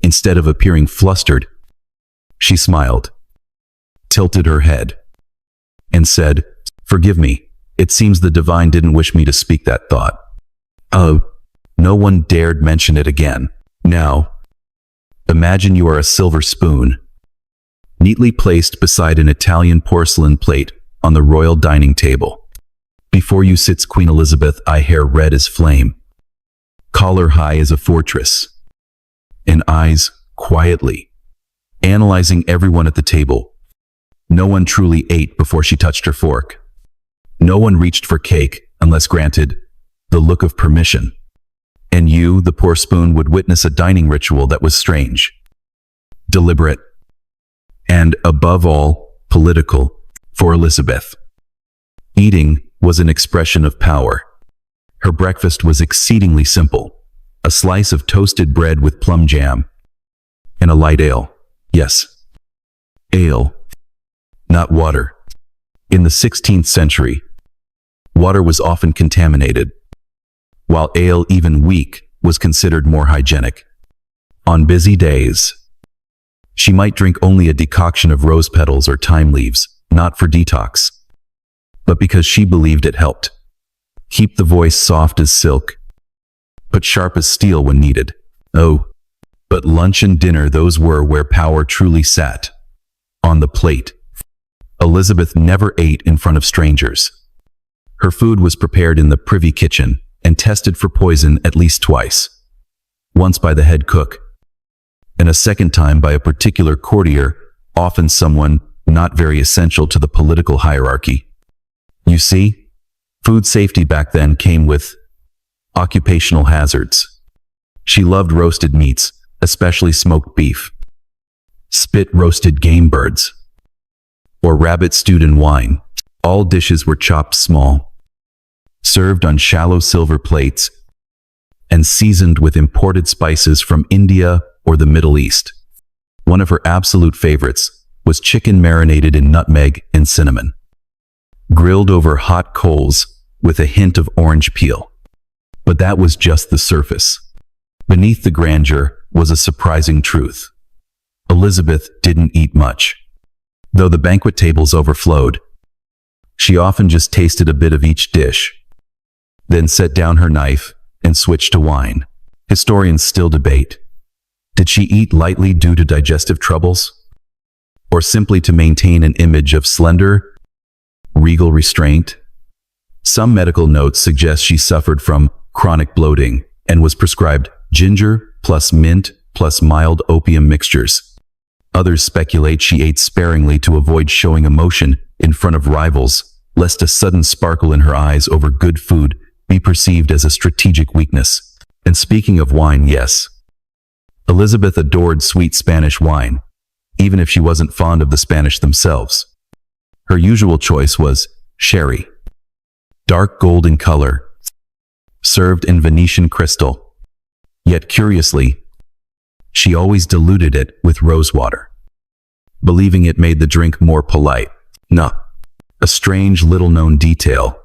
B: Instead of appearing flustered, she smiled, tilted her head, and said, "Forgive me, it seems the divine didn't wish me to speak that thought." No one dared mention it again. Now, imagine you are a silver spoon, neatly placed beside an Italian porcelain plate on the royal dining table. Before you sits Queen Elizabeth, hair red as flame, collar high as a fortress, and eyes quietly analyzing everyone at the table. No one truly ate before she touched her fork. No one reached for cake unless granted the look of permission. And you, the poor spoon, would witness a dining ritual that was strange, deliberate, and above all, political. For Elizabeth, eating was an expression of power. Her breakfast was exceedingly simple: a slice of toasted bread with plum jam and a light ale. Yes, Ale, not water. In the 16th century, water was often contaminated, while ale, even weak, was considered more hygienic. On busy days, she might drink only a decoction of rose petals or thyme leaves, not for detox, but because she believed it helped keep the voice soft as silk, but sharp as steel when needed. Oh, but lunch and dinner, those were where power truly sat. On the plate. Elizabeth never ate in front of strangers. Her food was prepared in the privy kitchen and tested for poison at least twice. Once by the head cook, and a second time by a particular courtier, often someone not very essential to the political hierarchy. You see, food safety back then came with occupational hazards. She loved roasted meats, especially smoked beef, spit roasted game birds, or rabbit stewed in wine. All dishes were chopped small, served on shallow silver plates, and seasoned with imported spices from India or the Middle East. One of her absolute favorites was chicken marinated in nutmeg and cinnamon, grilled over hot coals with a hint of orange peel. But that was just the surface. Beneath the grandeur was a surprising truth. Elizabeth didn't eat much. Though the banquet tables overflowed, she often just tasted a bit of each dish, then set down her knife and switched to wine. Historians still debate. Did she eat lightly due to digestive troubles? Or simply to maintain an image of slender, regal restraint? Some medical notes suggest she suffered from chronic bloating and was prescribed ginger plus mint plus mild opium mixtures. Others speculate she ate sparingly to avoid showing emotion in front of rivals, lest a sudden sparkle in her eyes over good food be perceived as a strategic weakness. And speaking of wine, yes, Elizabeth adored sweet Spanish wine, even if she wasn't fond of the Spanish themselves. Her usual choice was sherry, dark gold in color, served in Venetian crystal. Yet curiously, she always diluted it with rose water, believing it made the drink more polite. Nah, a strange little-known detail.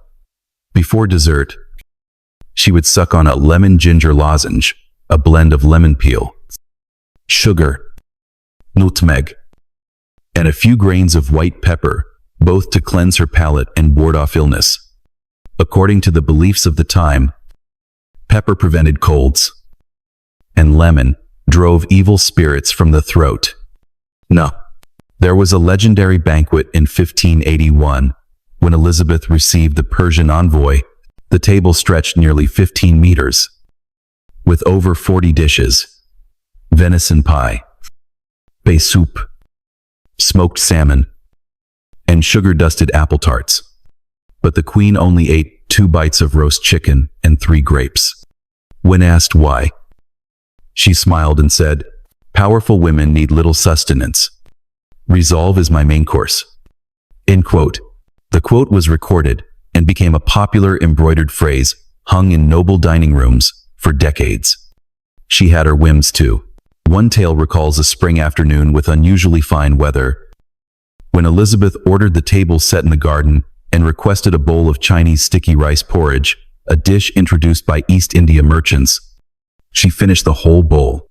B: Before dessert, she would suck on a lemon ginger lozenge, a blend of lemon peel, sugar, nutmeg, and a few grains of white pepper, both to cleanse her palate and ward off illness. According to the beliefs of the time, pepper prevented colds, and lemon drove evil spirits from the throat. No, there was a legendary banquet in 1581 when Elizabeth received the Persian envoy. The table stretched nearly 15 meters, with over 40 dishes: venison pie, bay soup, smoked salmon, and sugar-dusted apple tarts. But the queen only ate 2 bites of roast chicken and 3 grapes. When asked why, she smiled and said, "Powerful women need little sustenance. Resolve is my main course." End quote. The quote was recorded and became a popular embroidered phrase hung in noble dining rooms for decades. She had her whims too. One tale recalls a spring afternoon with unusually fine weather, when Elizabeth ordered the table set in the garden and requested a bowl of Chinese sticky rice porridge, a dish introduced by East India merchants. She finished the whole bowl,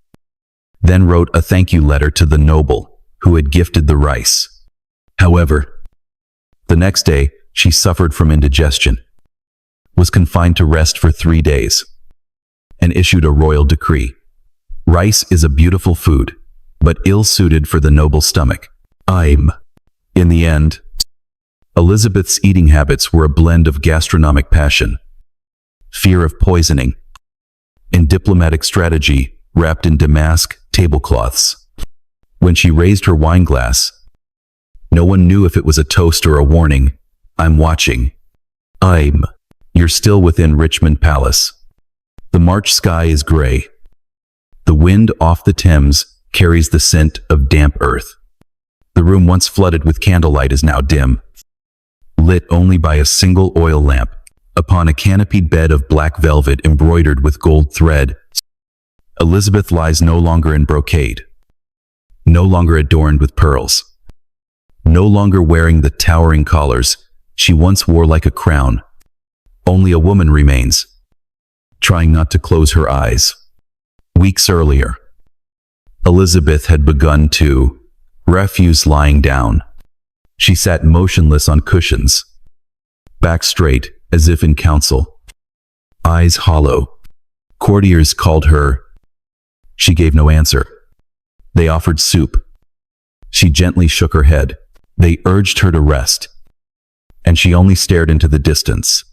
B: then wrote a thank you letter to the noble who had gifted the rice. However, the next day, she suffered from indigestion, was confined to rest for 3 days, and issued a royal decree. Rice is a beautiful food, but ill-suited for the noble stomach. In the end, Elizabeth's eating habits were a blend of gastronomic passion, fear of poisoning, and diplomatic strategy wrapped in damask tablecloths. When she raised her wine glass, no one knew if it was a toast or a warning. I'm watching. You're still within Richmond Palace. The March sky is gray. The wind off the Thames carries the scent of damp earth. The room once flooded with candlelight is now dim, lit only by a single oil lamp. Upon a canopied bed of black velvet embroidered with gold thread, Elizabeth lies no longer in brocade, no longer adorned with pearls. no longer wearing the towering collars she once wore like a crown. Only a woman remains, trying not to close her eyes. Weeks earlier, Elizabeth had begun to refuse lying down. She sat motionless on cushions, back straight as if in counsel, eyes hollow. Courtiers called her. She gave no answer. They offered soup. She gently shook her head. They urged her to rest, and she only stared into the distance,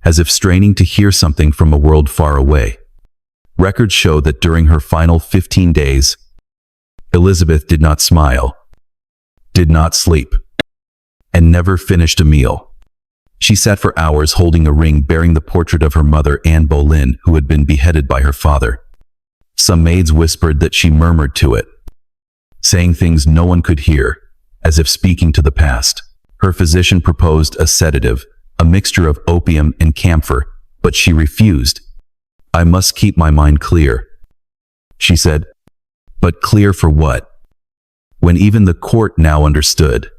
B: as if straining to hear something from a world far away. Records show that during her final 15 days, Elizabeth did not smile, did not sleep, and never finished a meal. She sat for hours holding a ring bearing the portrait of her mother, Anne Boleyn, who had been beheaded by her father. Some maids whispered that she murmured to it, saying things no one could hear, as if speaking to the past. Her physician proposed a sedative, a mixture of opium and camphor, but she refused. "I must keep my mind clear," she said. But clear for what? When even the court now understood,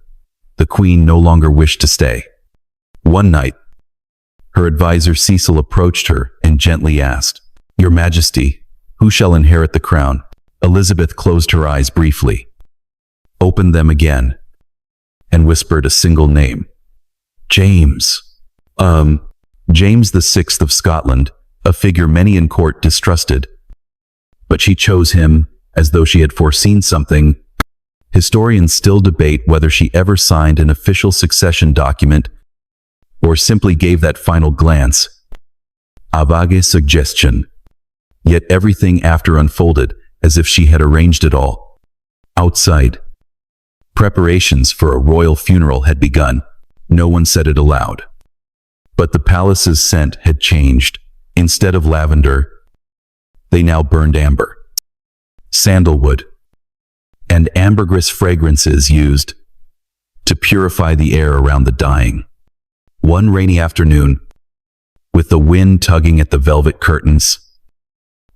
B: the Queen no longer wished to stay. One night, her advisor Cecil approached her and gently asked, "Your Majesty, who shall inherit the crown?" Elizabeth closed her eyes briefly, opened them again, and whispered a single name. James. James VI of Scotland, a figure many in court distrusted. But she chose him as though she had foreseen something. Historians still debate whether she ever signed an official succession document or simply gave that final glance, a vague suggestion. Yet everything after unfolded as if she had arranged it all. Outside, preparations for a royal funeral had begun. No one said it aloud. But the palace's scent had changed. Instead of lavender, they now burned amber, sandalwood, and ambergris fragrances used to purify the air around the dying. One rainy afternoon, with the wind tugging at the velvet curtains,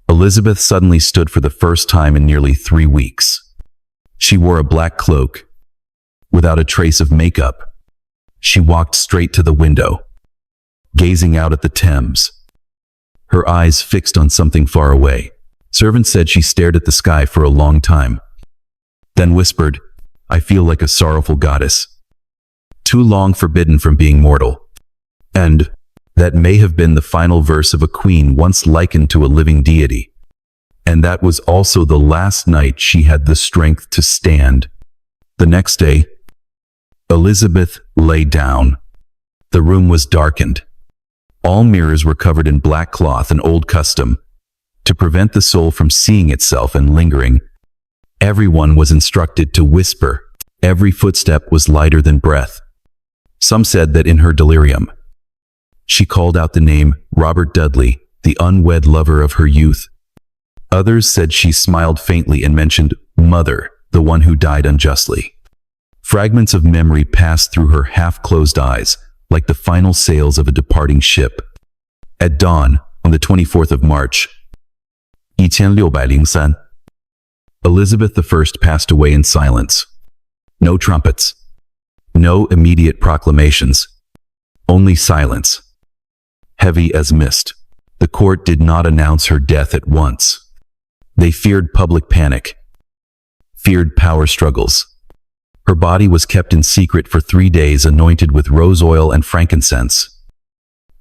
B: Elizabeth suddenly stood for the first time in nearly 3 weeks. She wore a black cloak, without a trace of makeup. She walked straight to the window, gazing out at the Thames, her eyes fixed on something far away. Servants said she stared at the sky for a long time, then whispered, "I feel like a sorrowful goddess, too long forbidden from being mortal." And that may have been the final verse of a queen once likened to a living deity. And that was also the last night she had the strength to stand. The next day, Elizabeth lay down. The room was darkened. All mirrors were covered in black cloth, an old custom, to prevent the soul from seeing itself and lingering. Everyone was instructed to whisper. Every footstep was lighter than breath. Some said that in her delirium, she called out the name Robert Dudley, the unwed lover of her youth. Others said she smiled faintly and mentioned Mother, the one who died unjustly. Fragments of memory passed through her half-closed eyes, like the final sails of a departing ship. At dawn, on the 24th of March, 1603, Elizabeth I passed away in silence. No trumpets, no immediate proclamations, only silence, heavy as mist. The court did not announce her death at once. They feared public panic, feared power struggles. Her body was kept in secret for 3 days, anointed with rose oil and frankincense.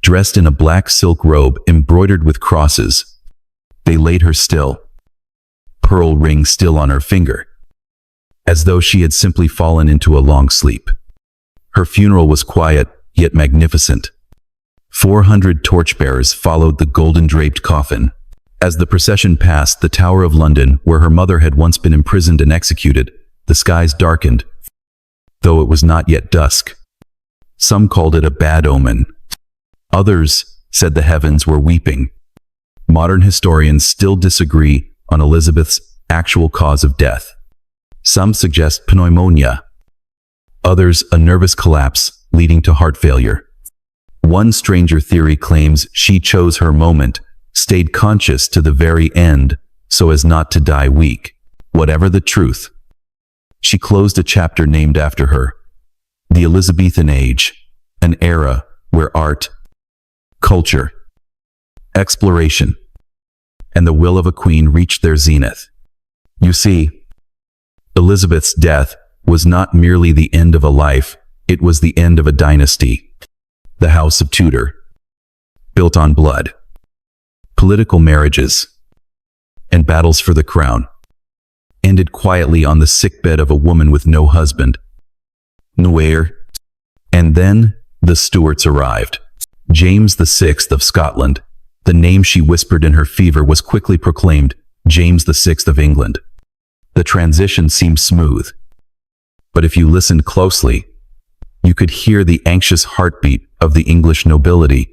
B: Dressed in a black silk robe embroidered with crosses, they laid her still, pearl ring still on her finger, as though she had simply fallen into a long sleep. Her funeral was quiet, yet magnificent. 400 torchbearers followed the golden-draped coffin. As the procession passed the Tower of London, where her mother had once been imprisoned and executed, the skies darkened, though it was not yet dusk. Some called it a bad omen. Others said the heavens were weeping. Modern historians still disagree on Elizabeth's actual cause of death. Some suggest pneumonia, others a nervous collapse leading to heart failure. One stranger theory claims she chose her moment, stayed conscious to the very end, so as not to die weak. Whatever the truth, She closed a chapter named after her, the Elizabethan Age, an era where art, culture, exploration, and the will of a queen reached their zenith. You see, Elizabeth's death was not merely the end of a life, it was the end of a dynasty. The House of Tudor, built on blood, political marriages, and battles for the crown, ended quietly on the sickbed of a woman with no husband. No heir. And then the Stuarts arrived. James VI of Scotland, the name she whispered in her fever, was quickly proclaimed James VI of England. The transition seemed smooth, but if you listened closely, you could hear the anxious heartbeat of the English nobility.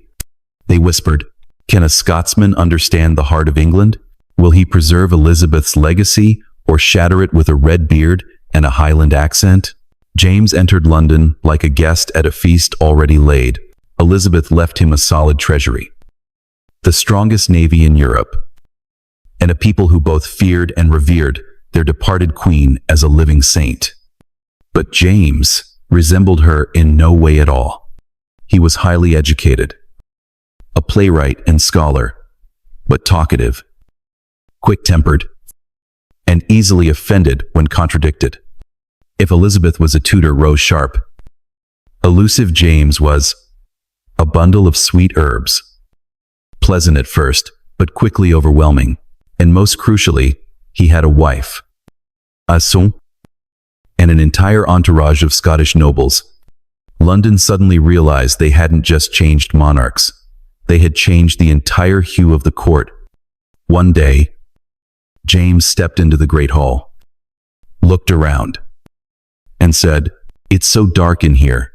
B: They whispered, "Can a Scotsman understand the heart of England? Will he preserve Elizabeth's legacy or shatter it with a red beard and a Highland accent?" James entered London like a guest at a feast already laid. Elizabeth left him a solid treasury, the strongest navy in Europe, and a people who both feared and revered their departed queen as a living saint. But James resembled her in no way at all. He was highly educated, a playwright and scholar, but talkative, quick-tempered, and easily offended when contradicted. If Elizabeth was a Tudor Rose Sharp, elusive James was a bundle of sweet herbs, pleasant at first, but quickly overwhelming. And most crucially, he had a wife, a son, and an entire entourage of Scottish nobles. London suddenly realized they hadn't just changed monarchs, they had changed the entire hue of the court. One day, James stepped into the great hall, looked around, and said, "It's so dark in here.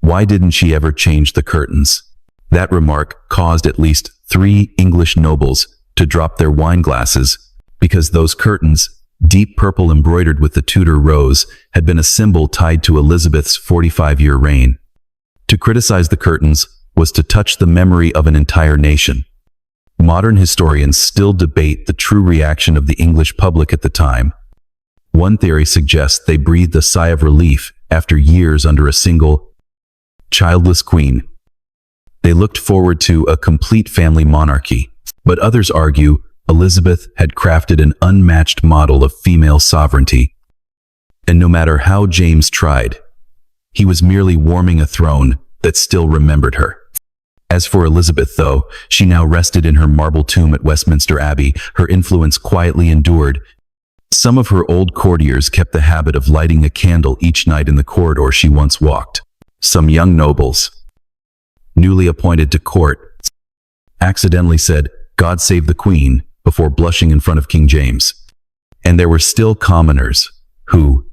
B: Why didn't she ever change the curtains?" That remark caused at least 3 English nobles to drop their wine glasses, because those curtains, deep purple embroidered with the Tudor rose, had been a symbol tied to Elizabeth's 45-year reign. To criticize the curtains was to touch the memory of an entire nation. Modern historians still debate the true reaction of the English public at the time. One theory suggests they breathed a sigh of relief after years under a single, childless queen. They looked forward to a complete family monarchy. But others argue Elizabeth had crafted an unmatched model of female sovereignty. And no matter how James tried, he was merely warming a throne that still remembered her. As for Elizabeth, though, she now rested in her marble tomb at Westminster Abbey. Her influence quietly endured. Some of her old courtiers kept the habit of lighting a candle each night in the corridor she once walked. Some young nobles, newly appointed to court, accidentally said, "God save the Queen," before blushing in front of King James. And there were still commoners who,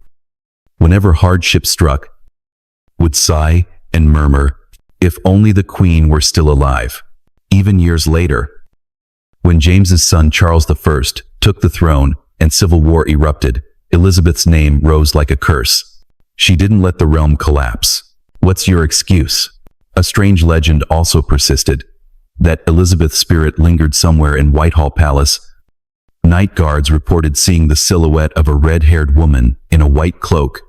B: whenever hardship struck, would sigh and murmur, "If only the Queen were still alive." Even years later, when James's son Charles I took the throne and civil war erupted, Elizabeth's name rose like a curse. She didn't let the realm collapse. What's your excuse? A strange legend also persisted, that Elizabeth's spirit lingered somewhere in Whitehall Palace. Night guards reported seeing the silhouette of a red-haired woman in a white cloak,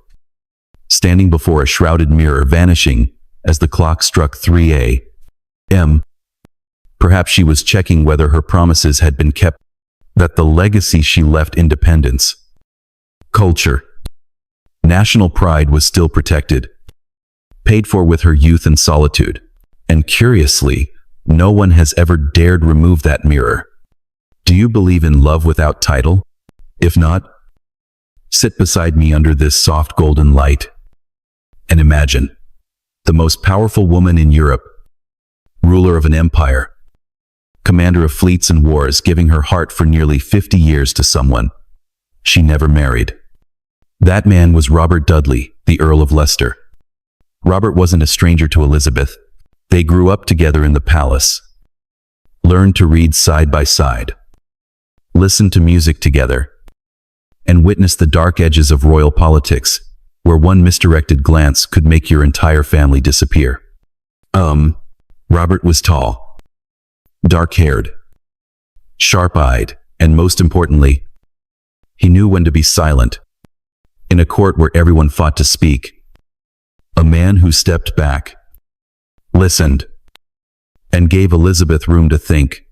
B: standing before a shrouded mirror, vanishing as the clock struck 3 a.m. Perhaps she was checking whether her promises had been kept, that the legacy she left, independence, culture, national pride, was still protected, paid for with her youth and solitude. And curiously, no one has ever dared remove that mirror. Do you believe in love without title? If not, sit beside me under this soft golden light and imagine the most powerful woman in Europe, ruler of an empire, commander of fleets and wars, giving her heart for nearly 50 years to someone she never married. That man was Robert Dudley, the Earl of Leicester. Robert wasn't a stranger to Elizabeth. They grew up together in the palace, learned to read side by side, listened to music together, and witnessed the dark edges of royal politics, where one misdirected glance could make your entire family disappear. Robert was tall, dark-haired, sharp-eyed, and most importantly, he knew when to be silent. In a court where everyone fought to speak, a man who stepped back, listened, and gave Elizabeth room to think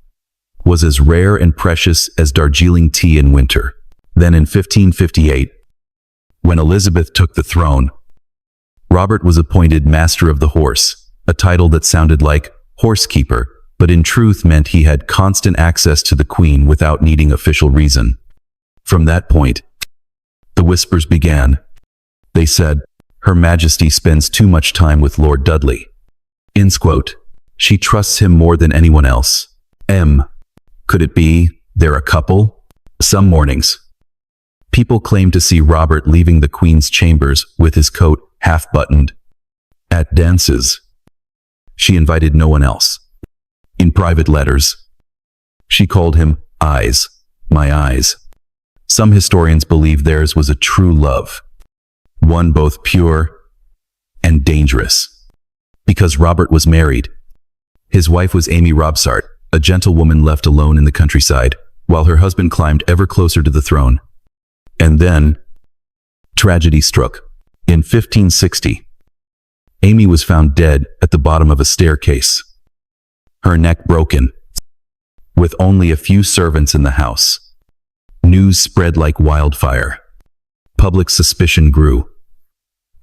B: was as rare and precious as Darjeeling tea in winter. Then in 1558, when Elizabeth took the throne, Robert was appointed Master of the Horse, a title that sounded like horsekeeper, but in truth meant he had constant access to the Queen without needing official reason. From that point, the whispers began. They said, "Her Majesty spends too much time with Lord Dudley." Ends quote. She trusts him more than anyone else. Could it be they're a couple? Some mornings, people claim to see Robert leaving the Queen's chambers with his coat half-buttoned. At dances, she invited no one else. In private letters, she called him eyes, my eyes. Some historians believe theirs was a true love, one both pure and dangerous. Because Robert was married, his wife was Amy Robsart, a gentlewoman left alone in the countryside, while her husband climbed ever closer to the throne. And then, tragedy struck. In 1560, Amy was found dead at the bottom of a staircase, her neck broken. With only a few servants in the house, news spread like wildfire. Public suspicion grew.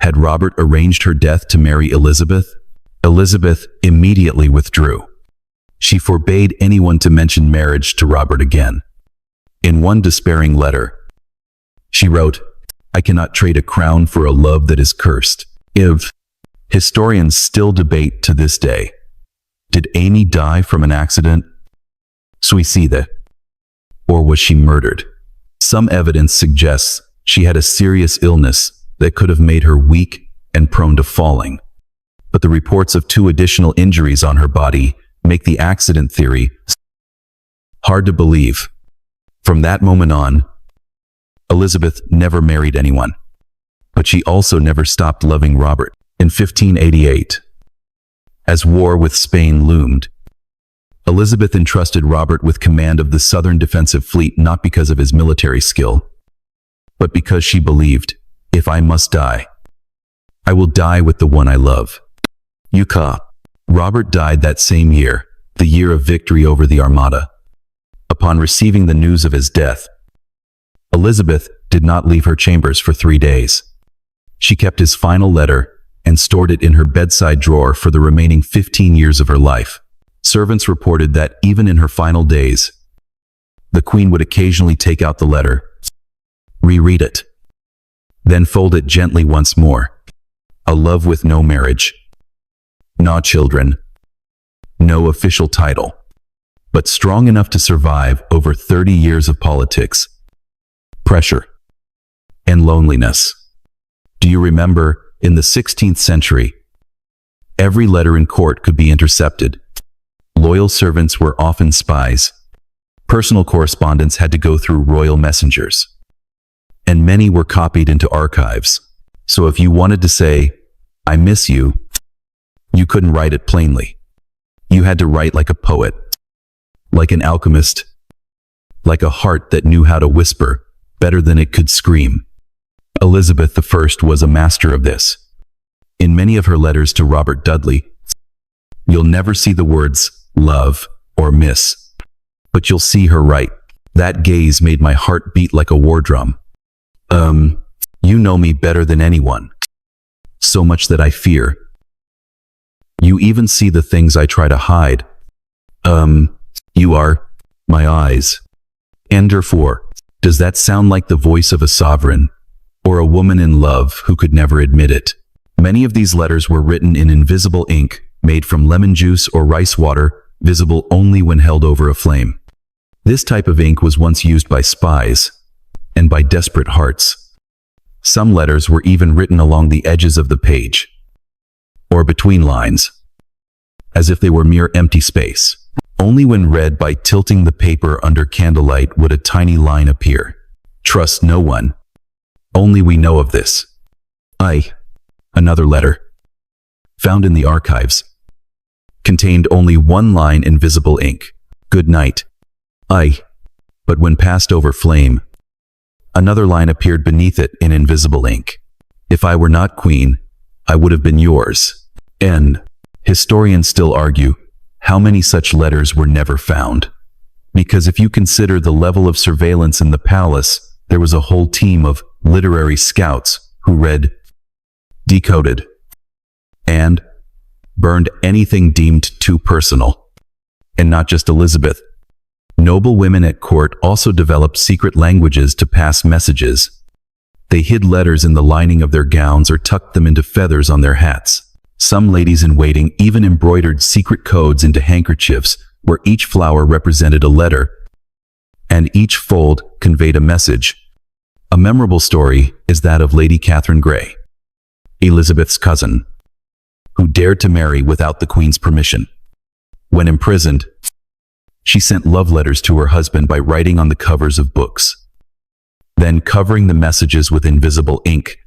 B: Had Robert arranged her death to marry Elizabeth? Elizabeth immediately withdrew. She forbade anyone to mention marriage to Robert again. In one despairing letter, she wrote, "I cannot trade a crown for a love that is cursed." Historians still debate to this day. Did Amy die from an accident? Suicide? Or was she murdered? Some evidence suggests she had a serious illness that could have made her weak and prone to falling. But the reports of 2 additional injuries on her body make the accident theory hard to believe. From that moment on, Elizabeth never married anyone. But she also never stopped loving Robert. In 1588, as war with Spain loomed, Elizabeth entrusted Robert with command of the Southern Defensive Fleet not because of his military skill, but because she believed, if I must die, I will die with the one I love. Robert died that same year, the year of victory over the Armada. Upon receiving the news of his death, Elizabeth did not leave her chambers for 3 days. She kept his final letter and stored it in her bedside drawer for the remaining 15 years of her life. Servants reported that even in her final days, the Queen would occasionally take out the letter, reread it, then fold it gently once more. A love with no marriage, no children, no official title, but strong enough to survive over 30 years of politics, pressure, and loneliness. Do you remember, in the 16th century, every letter in court could be intercepted. Loyal servants were often spies. Personal correspondence had to go through royal messengers. And many were copied into archives. So if you wanted to say, "I miss you," you couldn't write it plainly. You had to write like a poet, like an alchemist, like a heart that knew how to whisper better than it could scream. Elizabeth I was a master of this. In many of her letters to Robert Dudley, you'll never see the words love or miss, but you'll see her write, "That gaze made my heart beat like a war drum. You know me better than anyone, so much that I fear. You even see the things I try to hide. You are my eyes." And therefore, does that sound like the voice of a sovereign, or a woman in love who could never admit it? Many of these letters were written in invisible ink, made from lemon juice or rice water, visible only when held over a flame. This type of ink was once used by spies, and by desperate hearts. Some letters were even written along the edges of the page, or between lines, as if they were mere empty space. Only when read by tilting the paper under candlelight would a tiny line appear. Trust no one. Only we know of this. Another letter, found in the archives, contained only one line in visible ink. "Good night. But when passed over flame, Another line appeared beneath it in invisible ink. If I were not queen, I would have been yours. N. Historians still argue how many such letters were never found. Because if you consider the level of surveillance in the palace, there was a whole team of literary scouts who read, decoded, and burned anything deemed too personal. And not just Elizabeth. Noble women at court also developed secret languages to pass messages. They hid letters in the lining of their gowns or tucked them into feathers on their hats. Some ladies in waiting even embroidered secret codes into handkerchiefs where each flower represented a letter, and each fold conveyed a message. A memorable story is that of Lady Catherine Grey, Elizabeth's cousin, who dared to marry without the Queen's permission. When imprisoned, she sent love letters to her husband by writing on the covers of books, then covering the messages with invisible ink.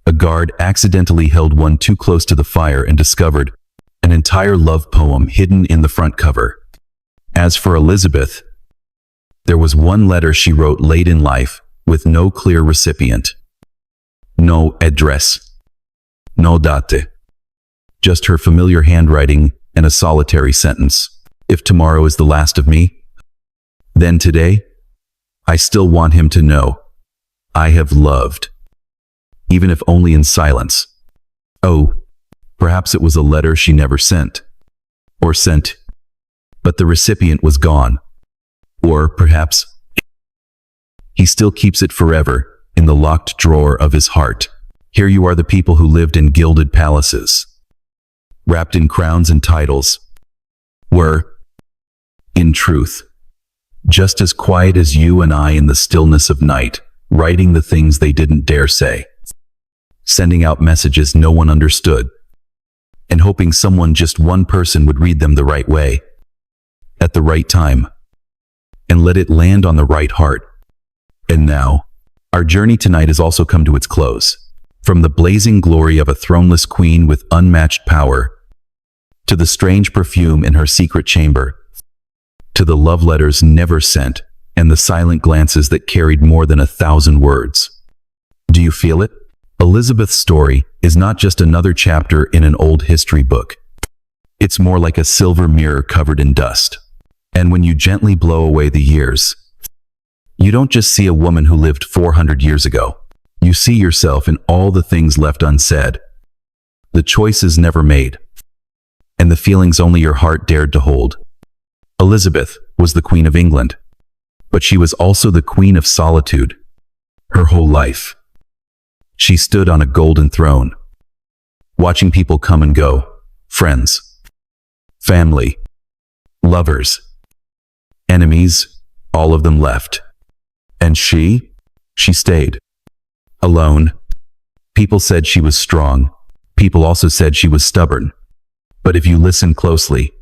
B: A guard accidentally held one too close to the fire and discovered an entire love poem hidden in the front cover. As for Elizabeth, there was one letter she wrote late in life with no clear recipient, no address, no date, just her familiar handwriting and a solitary sentence. If tomorrow is the last of me, then today, I still want him to know I have loved, even if only in silence. Oh, perhaps it was a letter she never sent, or sent, but the recipient was gone. Or perhaps he still keeps it forever in the locked drawer of his heart. Here you are, the people who lived in gilded palaces, wrapped in crowns and titles, were, in truth, just as quiet as you and I in the stillness of night, writing the things they didn't dare say, sending out messages no one understood, and hoping someone, just one person, would read them the right way, at the right time, and let it land on the right heart. And now, our journey tonight has also come to its close. From the blazing glory of a throneless queen with unmatched power, to the strange perfume in her secret chamber, to the love letters never sent, and the silent glances that carried more than 1,000 words. Do you feel it? Elizabeth's story is not just another chapter in an old history book. It's more like a silver mirror covered in dust. And when you gently blow away the years, you don't just see a woman who lived 400 years ago. You see yourself in all the things left unsaid, the choices never made, and the feelings only your heart dared to hold. Elizabeth was the Queen of England, but she was also the Queen of Solitude. Her whole life, she stood on a golden throne, watching people come and go, friends, family, lovers, enemies, all of them left. And she stayed. Alone. People said she was strong. People also said she was stubborn. But if you listen closely,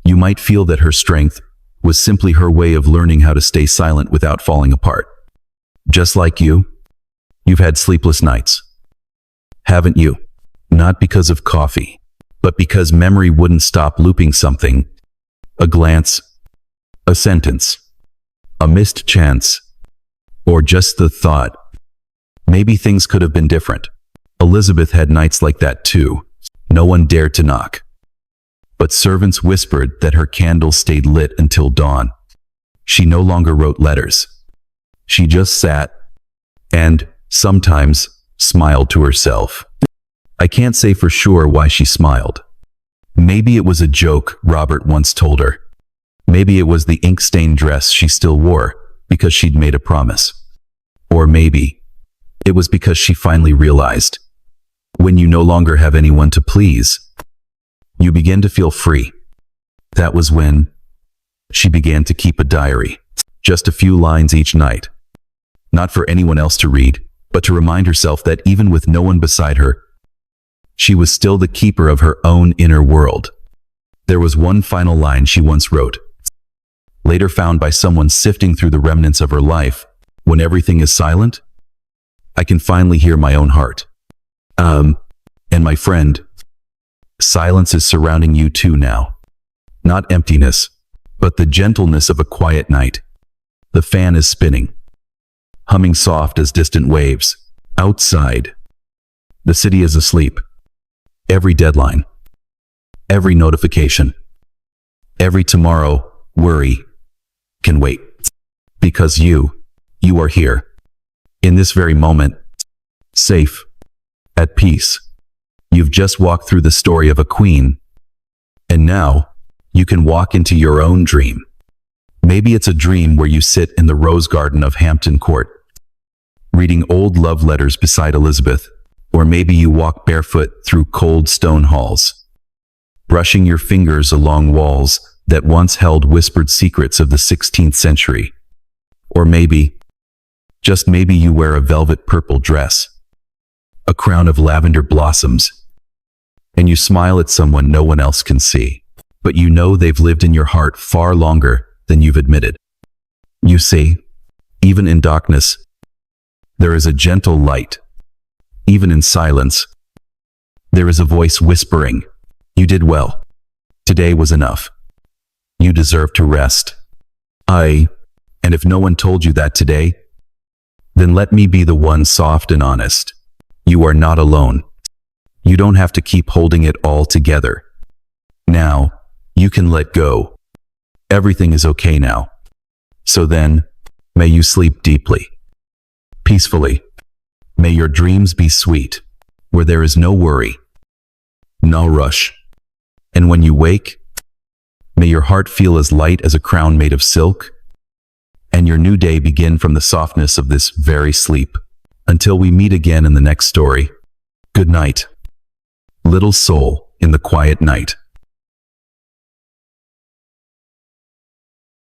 B: you might feel that her strength was simply her way of learning how to stay silent without falling apart. Just like you, you've had sleepless nights, haven't you? Not because of coffee, but because memory wouldn't stop looping something. A glance, a sentence, a missed chance, or just the thought, maybe things could have been different. Elizabeth had nights like that too. No one dared to knock, but servants whispered that her candle stayed lit until dawn. She no longer wrote letters. She just sat and, sometimes, smiled to herself. I can't say for sure why she smiled. Maybe it was a joke Robert once told her. Maybe it was the ink-stained dress she still wore because she'd made a promise. Or maybe it was because she finally realized, when you no longer have anyone to please, you begin to feel free. That was when she began to keep a diary, just a few lines each night. Not for anyone else to read, but to remind herself that even with no one beside her, she was still the keeper of her own inner world. There was one final line she once wrote, later found by someone sifting through the remnants of her life. When everything is silent, I can finally hear my own heart. And my friend, silence is surrounding you too now. Not emptiness, but the gentleness of a quiet night. The fan is spinning. humming soft as distant waves. Outside, the city is asleep. Every deadline, every notification, every tomorrow worry can wait. Because you are here, in this very moment, safe, at peace. You've just walked through the story of a queen, and now you can walk into your own dream. Maybe it's a dream where you sit in the rose garden of Hampton Court, reading old love letters beside Elizabeth, or maybe you walk barefoot through cold stone halls, brushing your fingers along walls that once held whispered secrets of the 16th century. Or maybe, just maybe, you wear a velvet purple dress, a crown of lavender blossoms, and you smile at someone no one else can see, but you know they've lived in your heart far longer than you've admitted. You see, even in darkness, there is a gentle light. Even in silence, there is a voice whispering, "You did well. Today was enough. You deserve to rest." And if no one told you that today, then let me be the one, soft and honest. You are not alone. You don't have to keep holding it all together. Now, you can let go. Everything is okay now. So then, may you sleep deeply, peacefully. May your dreams be sweet, where there is no worry, no rush. And when you wake, may your heart feel as light as a crown made of silk, and your new day begin from the softness of this very sleep. Until we meet again in the next story, good night, little soul in the quiet night.